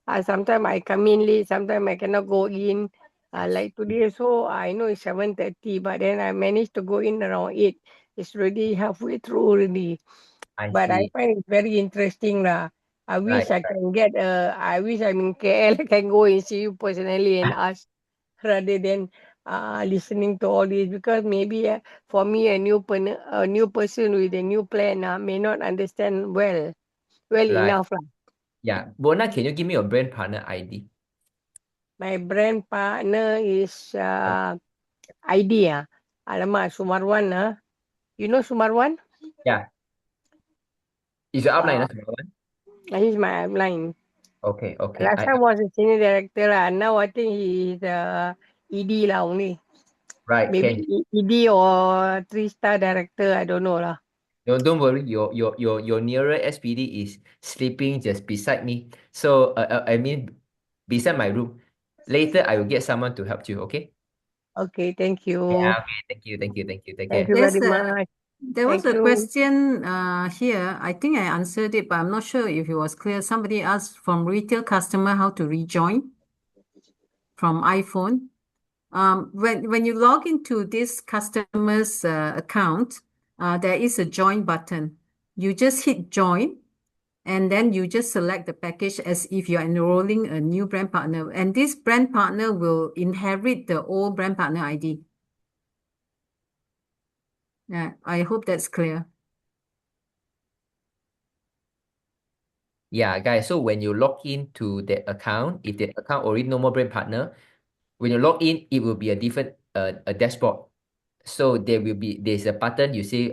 why sometimes I come in late, sometimes I cannot go in. Like today, so I know it's 7:30, but then I managed to go in around 8. It's already halfway through already. I But I see. find it very interesting lah. I Right. wish I can get I wish I'm in KL, I can go and see you personally and ask rather than listening to all this because maybe for me a new person with a new plan may not understand well Right. enough lah. Yeah. Bona, can you give me your brand partner ID? My brand partner is Yeah. idea. Alamak, Sumarwan. You know Sumarwan? Yeah. Is your Uh, upline that's one? he's my upline. Okay. Okay. Last time was a senior director lah. Now I think he is ED lah only. Right. Maybe Can ED or 3-star director. I don't know lah. don't worry. Your nearer SPD is sleeping just beside me. So I mean beside my room. Later I will get someone to help you. Okay. Okay, thank you. Yeah. Okay. Thank you. Thank you. Thank you. Take Thank care. you There's very a much. there was Thank a you. question here. I think I answered it, but I'm not sure if it was clear. Somebody asked from retail customer how to rejoin from iPhone. When you log into this customer's account, there is a join button. You just hit join, and then you just select the package as if you're enrolling a new brand partner. And this brand partner will inherit the old brand partner ID. Yeah, I hope that's clear. Yeah, guys. So when you log into that account, if that account already no more brand partner, when you log in, it will be a different a dashboard. So there's a button you say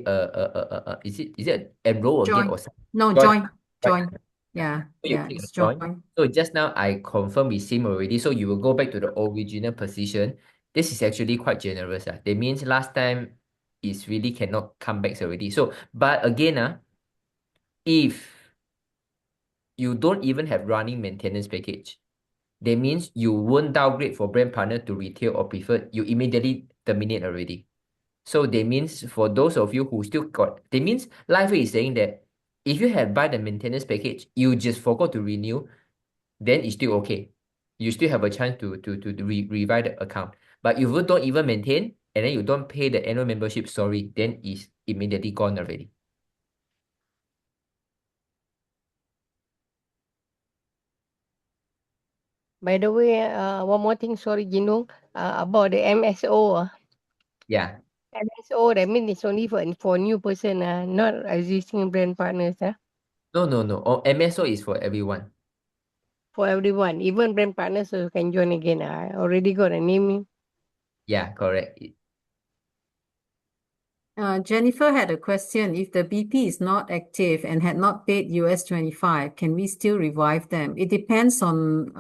is it enroll again Join. or something? No, Join, join. right? Join. Yeah. Yeah, So you yeah, click it's on join. join. So just now I confirm with Sim already. So you will go back to the original position. This is actually quite generous. That means last time is really cannot come back already. So but again, if you don't even have running maintenance package, that means you won't downgrade for brand partner to retail or preferred. You immediately terminate already. So that means for those of you who still got, that means Lifeway is saying that if you have buy the maintenance package, you just forgot to renew, then it's still okay. You still have a chance to revive the account. But if you don't even maintain and then you don't pay the annual membership, sorry, then it's immediately gone already. By the way, one more thing, sorry, Jinong, about the MSO. Yeah. MSO, that means it's only for new person, not existing brand partners, No. Oh, MSO is for everyone. for everyone. Even brand partners also can join again. I already got a name. Yeah, correct. Jennifer had a question. If the BP is not active and had not paid US 25, can we still revive them? It depends on,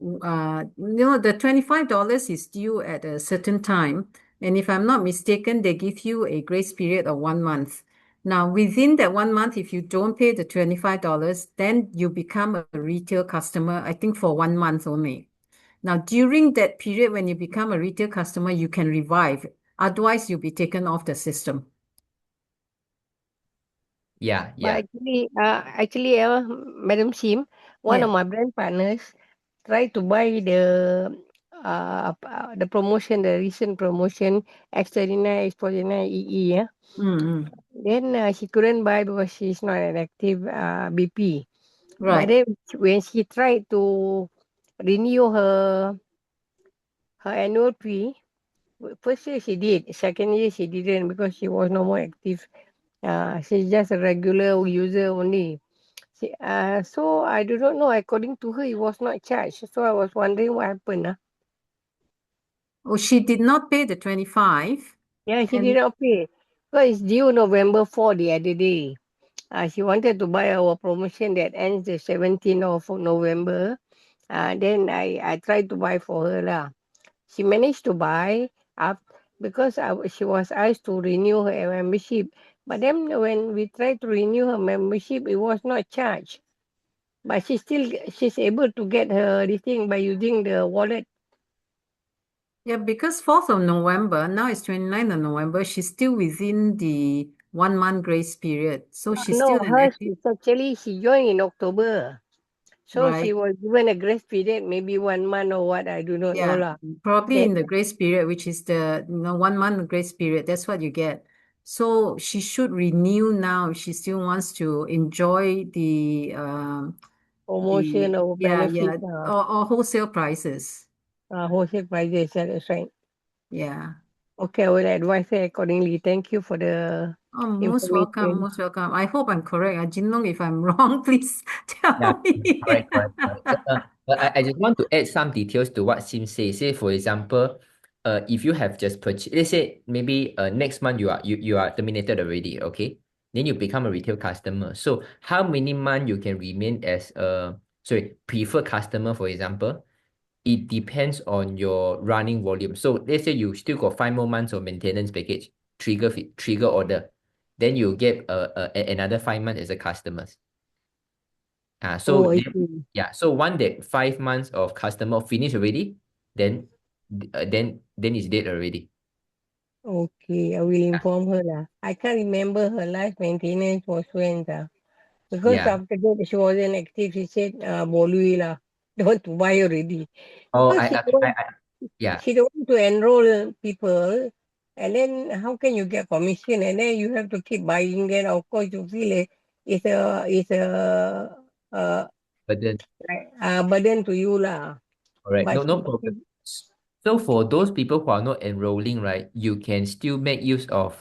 the $25 is due at a certain time. And if I'm not mistaken, they give you a grace period of 1 month. Now, within that 1 month, if you don't pay the $25, then you become a retail customer, I think for 1 month only. Now, during that period, when you become a retail customer, you can revive. Otherwise, you'll be taken off the system. Yeah. But actually, Madam Sim, one of Yeah. my brand partners tried to buy the promotion, the recent promotion, X39, X49 EE. Mm-hmm. Then she couldn't buy because she's not an active BP. But Right. then when she tried to renew her annual fee, First year she did, second year she didn't because she was no more active. She's just a regular user only. So I do not know. According to her, it was not charged. So I was wondering what happened. Oh, she did not pay the 25. Yeah, she And did not pay. Because it's due November 4 the other day. She wanted to buy our promotion that ends the 17th of November. Then I tried to buy for her lah. She managed to buy up because she was asked to renew her membership. But then when we tried to renew her membership, it was not charged. But she's able to get her this thing by using the wallet. yeah, because 4th of November, now it's 29th of November, she's still within the 1 month grace period. So she's No, still an hers active, is actually she joined in October. So she right? was given a grace period, maybe 1 month or what, I do not know Yeah, lah. probably in That the grace period, which is the 1 month grace period. That's what you get. So she should renew now if she still wants to enjoy the promotion or benefit, or wholesale prices. wholesale prices, that's right. Yeah. Okay, I will advise her accordingly. Thank you for the Oh, most welcome, information. most welcome. I hope I'm correct. Jinlong, if I'm wrong, please Yeah, tell me. correct. I just want to add some details to what Sim says. Say, for example, if you have just purchased, let's say maybe next month you are terminated already, okay? Then you become a retail customer. So how many months you can remain as a preferred customer, for example? It depends on your running volume. So let's say you still got 5 more months of maintenance package, trigger order, then you get another 5 months as a customers. So Oh, I then, see. yeah, so once that 5 months of customer finish already, then it's dead already. Okay, I will inform her lah. I can't remember her last maintenance was when because Yeah. after that she wasn't active. She said, "Bolui lah, don't want to buy already." Oh, Because yeah, she don't want to enroll people, and then how can you get commission? And then you have to keep buying. Then of course you feel uh, but then burden to you lah. correct. But No problem. So for those people who are not enrolling, right, you can still make use of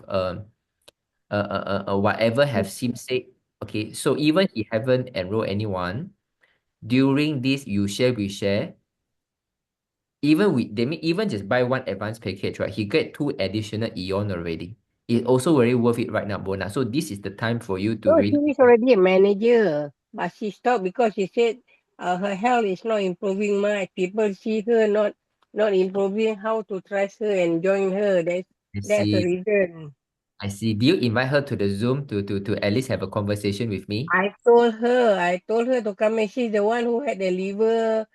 whatever have Sim said. Okay, so even he haven't enrolled anyone during this you share we share. Even just buy one advanced package, right? He get 2 additional Eon already. It's also very worth it right now, Bona. So this is the time for you to no, she really is already a manager, but she stopped because she said her health is not improving much. People see her not improving. How to trust her and join her? That's the see. reason. I see. Do you invite her to the Zoom to at least have a conversation with me? I told her to come, and she's the one who had the liver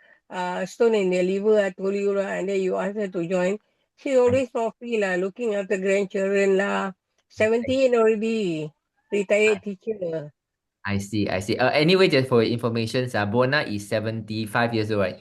stone in the liver. I told you lah, and then you asked her to join. She always not free lah, looking after grandchildren lah. 17 already, retired teacher. I see. Anyway, just for your information, Bona is 75 years old, right?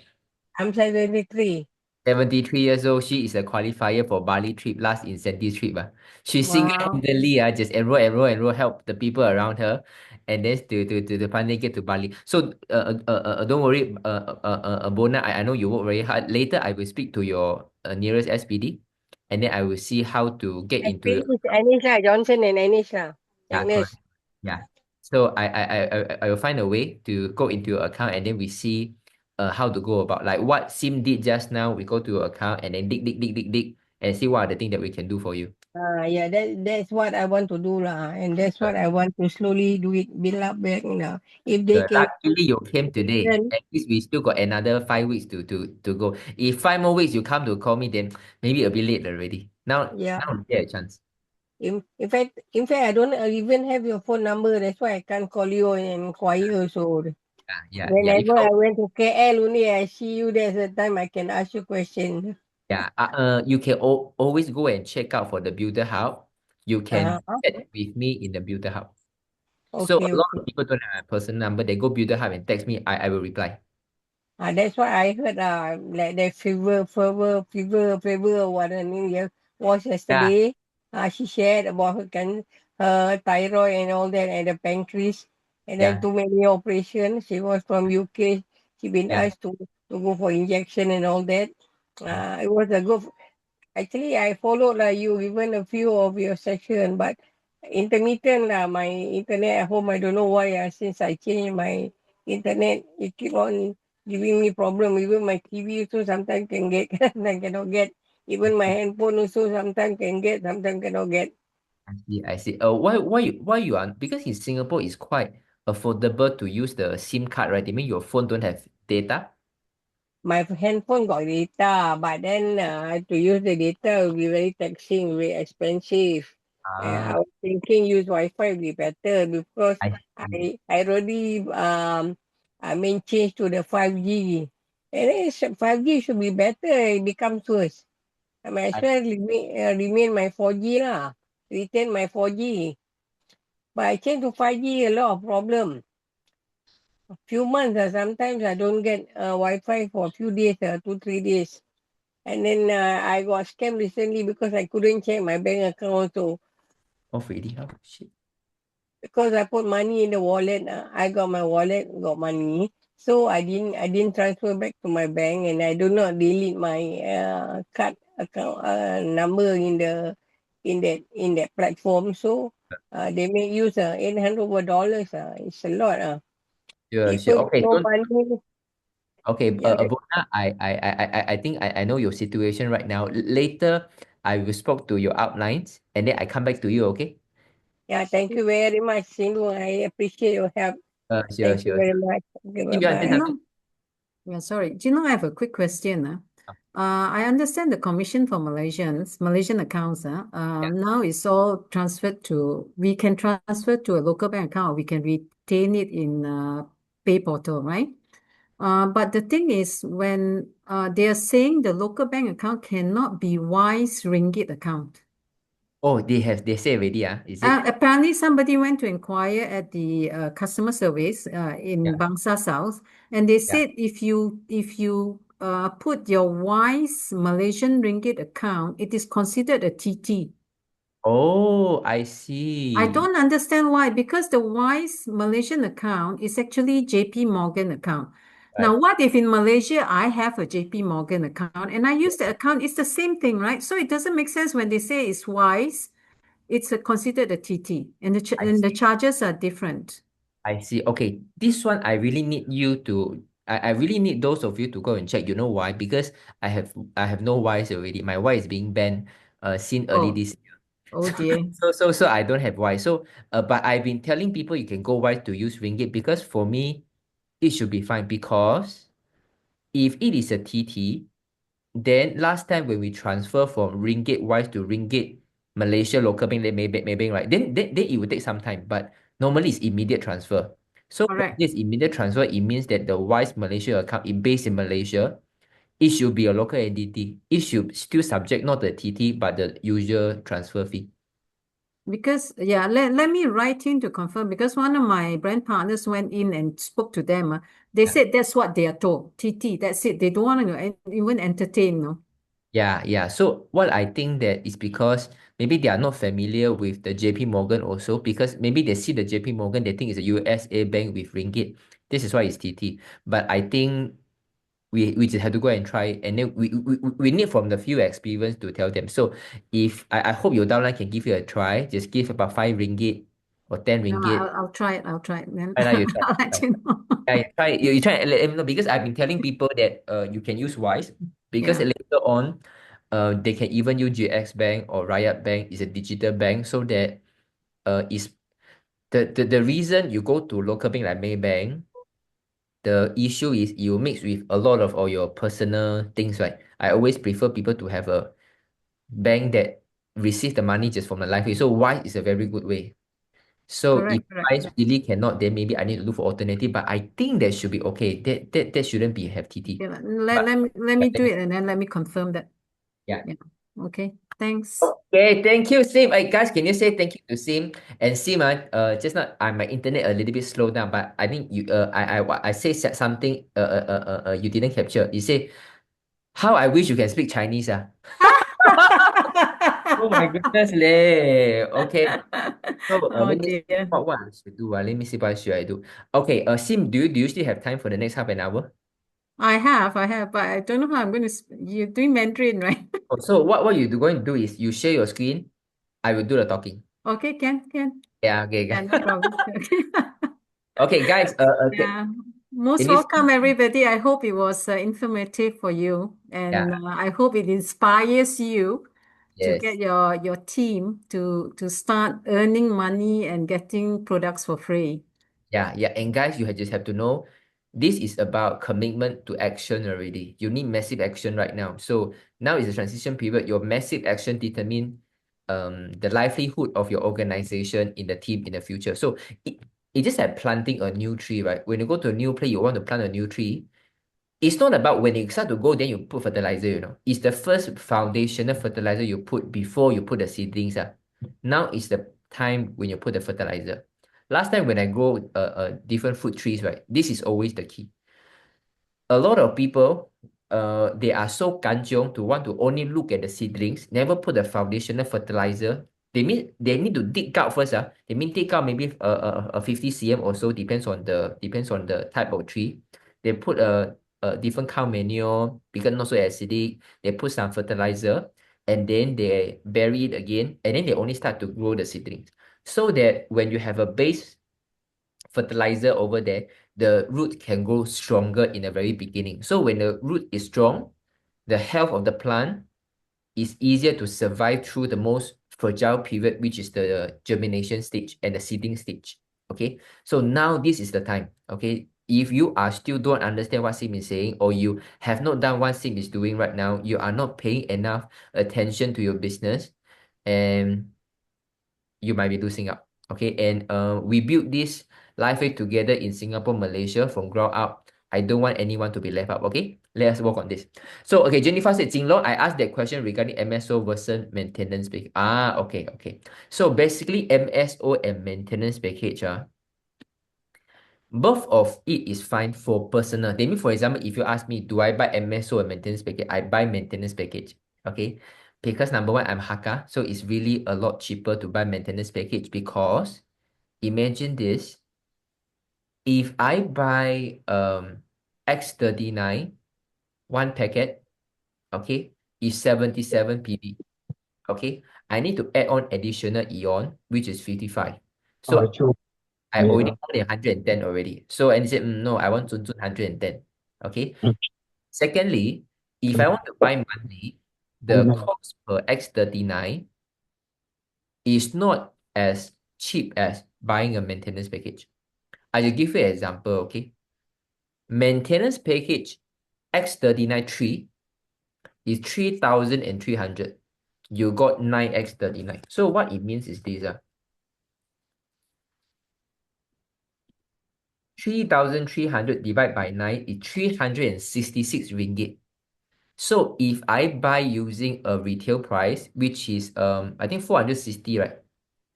I'm 73. 73 years old. She is a qualifier for Bali trip, last incentive trip. She Wow. single-handedly just enroll, help the people around her, and then to finally get to Bali. So don't worry, Bona. I know you work very hard. Later, I will speak to your nearest SPD, and then I will see how to get into your. Anish lah, Johnson and Anish lah. Yeah, Agnes. correct. Yeah. So I will find a way to go into your account, and then we see how to go about, like what Sim did just now. We go to your account and then dig and see what are the things that we can do for you. Yeah, that's what I want to do lah, and that's what I want to slowly do it, build up back now. If they can, Luckily you came today. At least we still got another 5 weeks to go. If 5 more weeks you come to call me, then maybe a bit late already. Now yeah. we get a chance. In fact, I don't even have your phone number. That's why I can't call you and inquire. So Yeah. whenever I went to KL, only I see you. There's a time I can ask you questions. Yeah, you can always go and check out for the Builder Hub. You can chat with me in the Builder Hub. So a lot of people don't have a personal number. They go Builder Hub and text me. I will reply. That's what I heard. Like the fever, what her name was yesterday. She shared about her thyroid and all that, and the pancreas, and then too many operations. She was from UK. She been asked to go for injection and all that. It was a good. Actually, I followed you even a few of your session, but intermittent my internet at home. I don't know why. Since I changed my internet, it keep on giving me problem. Even my TV also sometimes can get, sometimes cannot get. Even my handphone also sometimes can get, sometimes cannot get. I see, I see. Why you are, because in Singapore it's quite affordable to use the SIM card, right? You mean your phone don't have data? My handphone got data, but then to use the data will be very taxing, very expensive. I Ah, was thinking use Wi-Fi will be better because I see. I already change to the 5G. And then 5G should be better. It becomes worse. I might as I, well remain my 4G lah. Retain my 4G. But I change to 5G, a lot of problem. A few months, sometimes I don't get Wi-Fi for a few days, 2, 3 days. And then I got scammed recently because I couldn't check my bank account also. off already. Oh, shit. Because I put money in the wallet. I got my wallet, got money. So I didn't transfer back to my bank, and I do not delete my card account number in that platform. So they may use $800. It's a lot. Sure, sure. People Okay, throw don't. money. Okay, Yeah, Bona, I think I know your situation right now. Later, I will spoke to your outlines and then I come back to you, okay? yeah. Thank you very much, Sindhu. I appreciate your help. Sure, Thank you sure. very much. Okay, Sim, you want to say bye-bye. something? Yeah, sorry. Jinlong, I have a quick question. I understand the commission for Malaysian accounts, Yeah. now it's all transferred to, we can transfer to a local bank account, we can retain it in Pay Portal, right? But the thing is, when they are saying the local bank account cannot be Wise Ringgit account. Oh, they say already, is it? Apparently, somebody went to inquire at the customer service in Yeah. Bangsa South, and they Yeah. said if you put your Wise Malaysian Ringgit account, it is considered a TT. Oh, I I see. don't understand why, because the Wise Malaysian account is actually JP Morgan account. Right. Now, what if in Malaysia I have a JP Morgan account and I use the account? It's the same thing, right? So it doesn't make sense when they say it's Wise. It's considered a TT, and I the see. charges are different. I see. Okay, this one I really need you to. I really need those of you to go and check. You know why? Because I have no Ys already. My Y is being banned since early Oh, this year. oh dear. So I don't have Y. So but I've been telling people you can go Y to use ringgit because for me it should be fine because if it is a TT, then last time when we transfer from ringgit wise to ringgit Malaysia local bank, maybe right, then it will take some time. But normally it's immediate transfer. So when Correct. this immediate transfer, it means that the wise Malaysia account is based in Malaysia. It should be a local entity. It should still subject not the TT but the usual transfer fee. Because, yeah, let me write in to confirm because one of my brand partners went in and spoke to them. They Yeah. said that's what they are told. TT, that's it. They don't want to even entertain, no? Yeah, yeah. So what I think that is because maybe they are not familiar with the JP Morgan also because maybe they see the JP Morgan, they think it's a USA bank with ringgit. This is why it's TT. But I think we just have to go and try and then we need from the few experience to tell them. So if I hope your downline can give you a try, just give about 5 ringgit or 10 No, no, ringgit. I'll try it. I'll try it. Then Right now you try. I'll let Right. you know. Yeah, you try and let them know because I've been telling people that you can use Wise because Yeah, later on they can even use GX Bank or Riot Bank is a digital bank so that is the reason you go to local bank like Maybank, the issue is you mix with a lot of all your personal things, right? I always prefer people to have a bank that receive the money just from the life way. So Wise is a very good way. So if correct, correct. Wise really cannot, then maybe I need to look for alternative. But I think that should be okay. That shouldn't be have TT. Okay, But let me do it and then let me confirm that. yeah. Yeah. Okay. Thanks. Okay, thank you, Sim. Guys, can you say thank you to Sim? And Sim, just not my internet a little bit slow down, but I think you I say something you didn't capture. You say how I wish you can speak Chinese Oh my goodness, leh. Okay. So Oh let me see dear. what I should do. Let me see what should I do. Okay, Sim, do you still have time for the next half an hour? I have, but I don't know how I'm going to. You're doing Mandarin, right? So what you're going to do is you share your screen. I will do the talking. Okay, can. Yeah, okay, Yeah, guys. no problem. Okay, guys. Yeah. Most Can you welcome, everybody. I hope it was informative for you, and Yeah, I hope it inspires you to get yes. your team to start earning money and getting products for free. Yeah, yeah. And guys, just have to know this is about commitment to action already. You need massive action right now. So now is the transition period. Your massive action determine the livelihood of your organization in the team in the future. So it's just like planting a new tree, right? When you go to a new place, you want to plant a new tree. It's not about when you start to go, then you put fertilizer, you know. It's the first foundational fertilizer you put before you put the seedlings. Now is the time when you put the fertilizer. Last time when I grow different fruit trees, right? This is always the key. A lot of people, they are so kanchiong to want to only look at the seedlings, never put the foundational fertilizer. They mean they need to dig out first. They mean dig out maybe a 50 cm or so, depends on the type of tree. They put a different cow manure because not so acidic. They put some fertilizer and then they bury it again, and then they only start to grow the seedlings. So that when you have a base fertilizer over there, the root can grow stronger in the very beginning. So when the root is strong, the health of the plant is easier to survive through the most fragile period, which is the germination stage and the seeding stage. Okay, so now this is the time. Okay, if you are still don't understand what Sim is saying, or you have not done what Sim is doing right now, you are not paying enough attention to your business, and you might be losing out. Okay, and we built this life way together in Singapore, Malaysia from ground up. I don't want anyone to be left out. Okay, let us work on this. So, okay, Jennifer said, Jinlong, I asked that question regarding MSO versus maintenance package. Okay. So basically, MSO and maintenance package, both of it is fine for personal. They mean, for example, if you ask me, do I buy MSO or maintenance package? I buy maintenance package. Okay. Because number one, I'm Hakka. So it's really a lot cheaper to buy maintenance package because imagine this. If I buy X39, one packet, okay, is 77 PB. Okay. I need to add on additional ion, which is 55. So I already more than 110 already. So, and he said, no, I want 110. Okay. Secondly, if I want to buy monthly, the cost per X39 is not as cheap as buying a maintenance package. I will give you an example, okay? Maintenance package X39 3 is 3,300. You got 9X39. So what it means is this. 3,300 divided by 9 is 366 ringgit. So if I buy using a retail price, which is I think 460, right?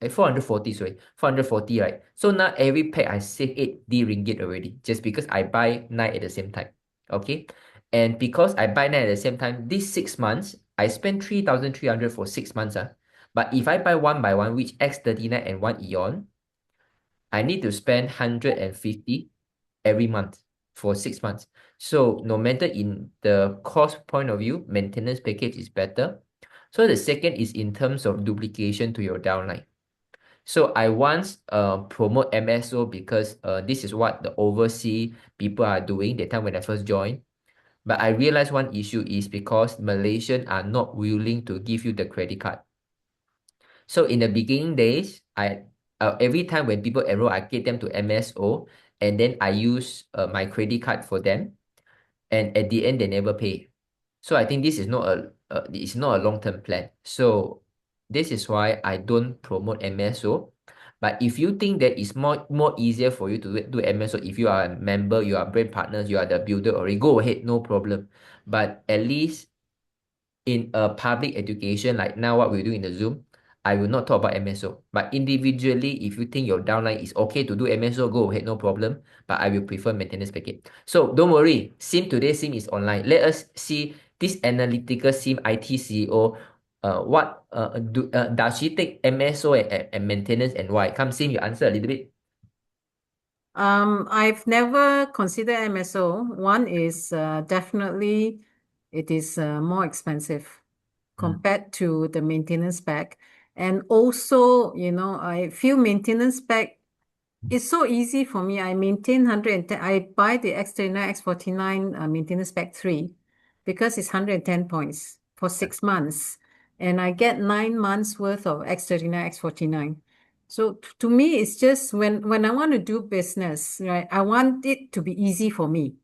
440, sorry, 440, right? So now every pack I save 80 ringgit already, just because I buy 9 at the same time. Okay. And because I buy 9 at the same time, these 6 months, I spend 3,300 for 6 months. But if I buy one by one, which X39 and 1 Eon, I need to spend 150 every month for 6 months. So no matter in the cost point of view, maintenance package is better. So the second is in terms of duplication to your downline. So I once promote MSO because this is what the overseas people are doing that time when I first joined. But I realized one issue is because Malaysians are not willing to give you the credit card. So in the beginning days, every time when people enroll, I get them to MSO, and then I use my credit card for them, and at the end they never pay. So I think this is not it's not a long-term plan. So this is why I don't promote MSO. But if you think that it's more easier for you to do MSO, if you are a member, you are brand partners, you are the builder already, go ahead, no problem. But at least in a public education, like now what we do in the Zoom, I will not talk about MSO. But individually, if you think your downline is okay to do MSO, go ahead, no problem. But I will prefer maintenance package. So don't worry, Sim is online. Let us see this analytical Sim IT CEO. Does she take MSO and maintenance, and why? Come, Sim, you answer a little bit. I've never considered MSO. One is definitely it is more expensive. compared to the maintenance pack. And also, I feel maintenance pack is so easy for me. I maintain 110. I buy the X39, X49 maintenance pack 3 because it's 110 points for 6 months. And I get 9 months worth of X39, X49. So to me, it's just when I want to do business, right? I want it to be easy for me.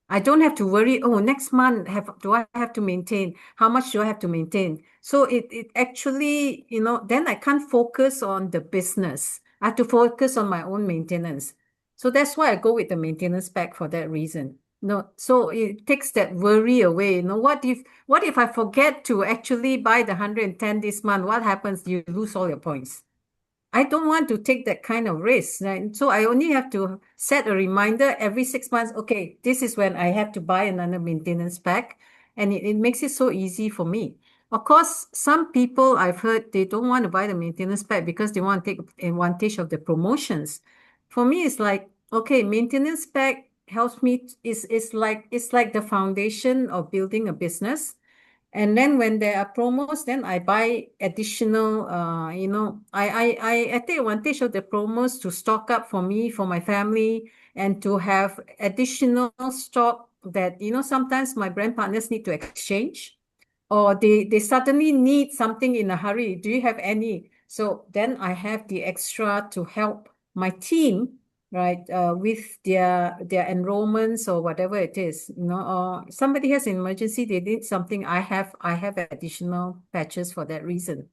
I don't have to worry, oh, next month do I have to maintain? How much do I have to maintain? So it actually, then I can't focus on the business. I have to focus on my own maintenance. So that's why I go with the maintenance pack for that reason. No, so it takes that worry away. What if I forget to actually buy the 110 this month? What happens? You lose all your points. I don't want to take that kind of risk, right? So I only have to set a reminder every 6 months. Okay, this is when I have to buy another maintenance pack, and it makes it so easy for me. Of course, some people I've heard they don't want to buy the maintenance pack because they want to take advantage of the promotions. For me, it's like, okay, maintenance pack helps me. It's like the foundation of building a business. And then when there are promos, then I buy additional, I take advantage of the promos to stock up for me, for my family, and to have additional stock that, sometimes my brand partners need to exchange, or they suddenly need something in a hurry. Do you have any? So then I have the extra to help my team, right, with their enrollments or whatever it is, or somebody has an emergency, they need something. I have additional patches for that reason.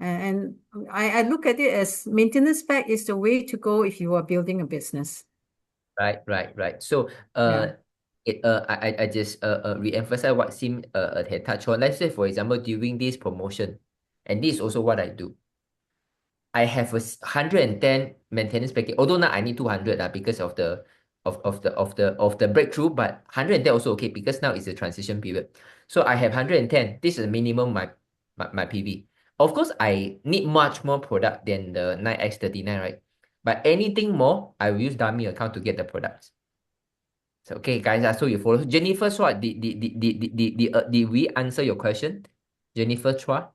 And I look at it as maintenance pack is the way to go if you are building a business. Right. So Yeah. I just re-emphasize what Sim had touched on. Let's say, for example, during this promotion, and this is also what I do. I have a 110 maintenance package. Although now I need 200 because of the breakthrough, but 110 also okay because now it's a transition period. So I have 110. This is minimum my PV. Of course, I need much more product than the 9X39, right? But anything more, I will use dummy account to get the products. So okay, guys. So you follow Jennifer Chua. Did we answer your question, Jennifer Chua?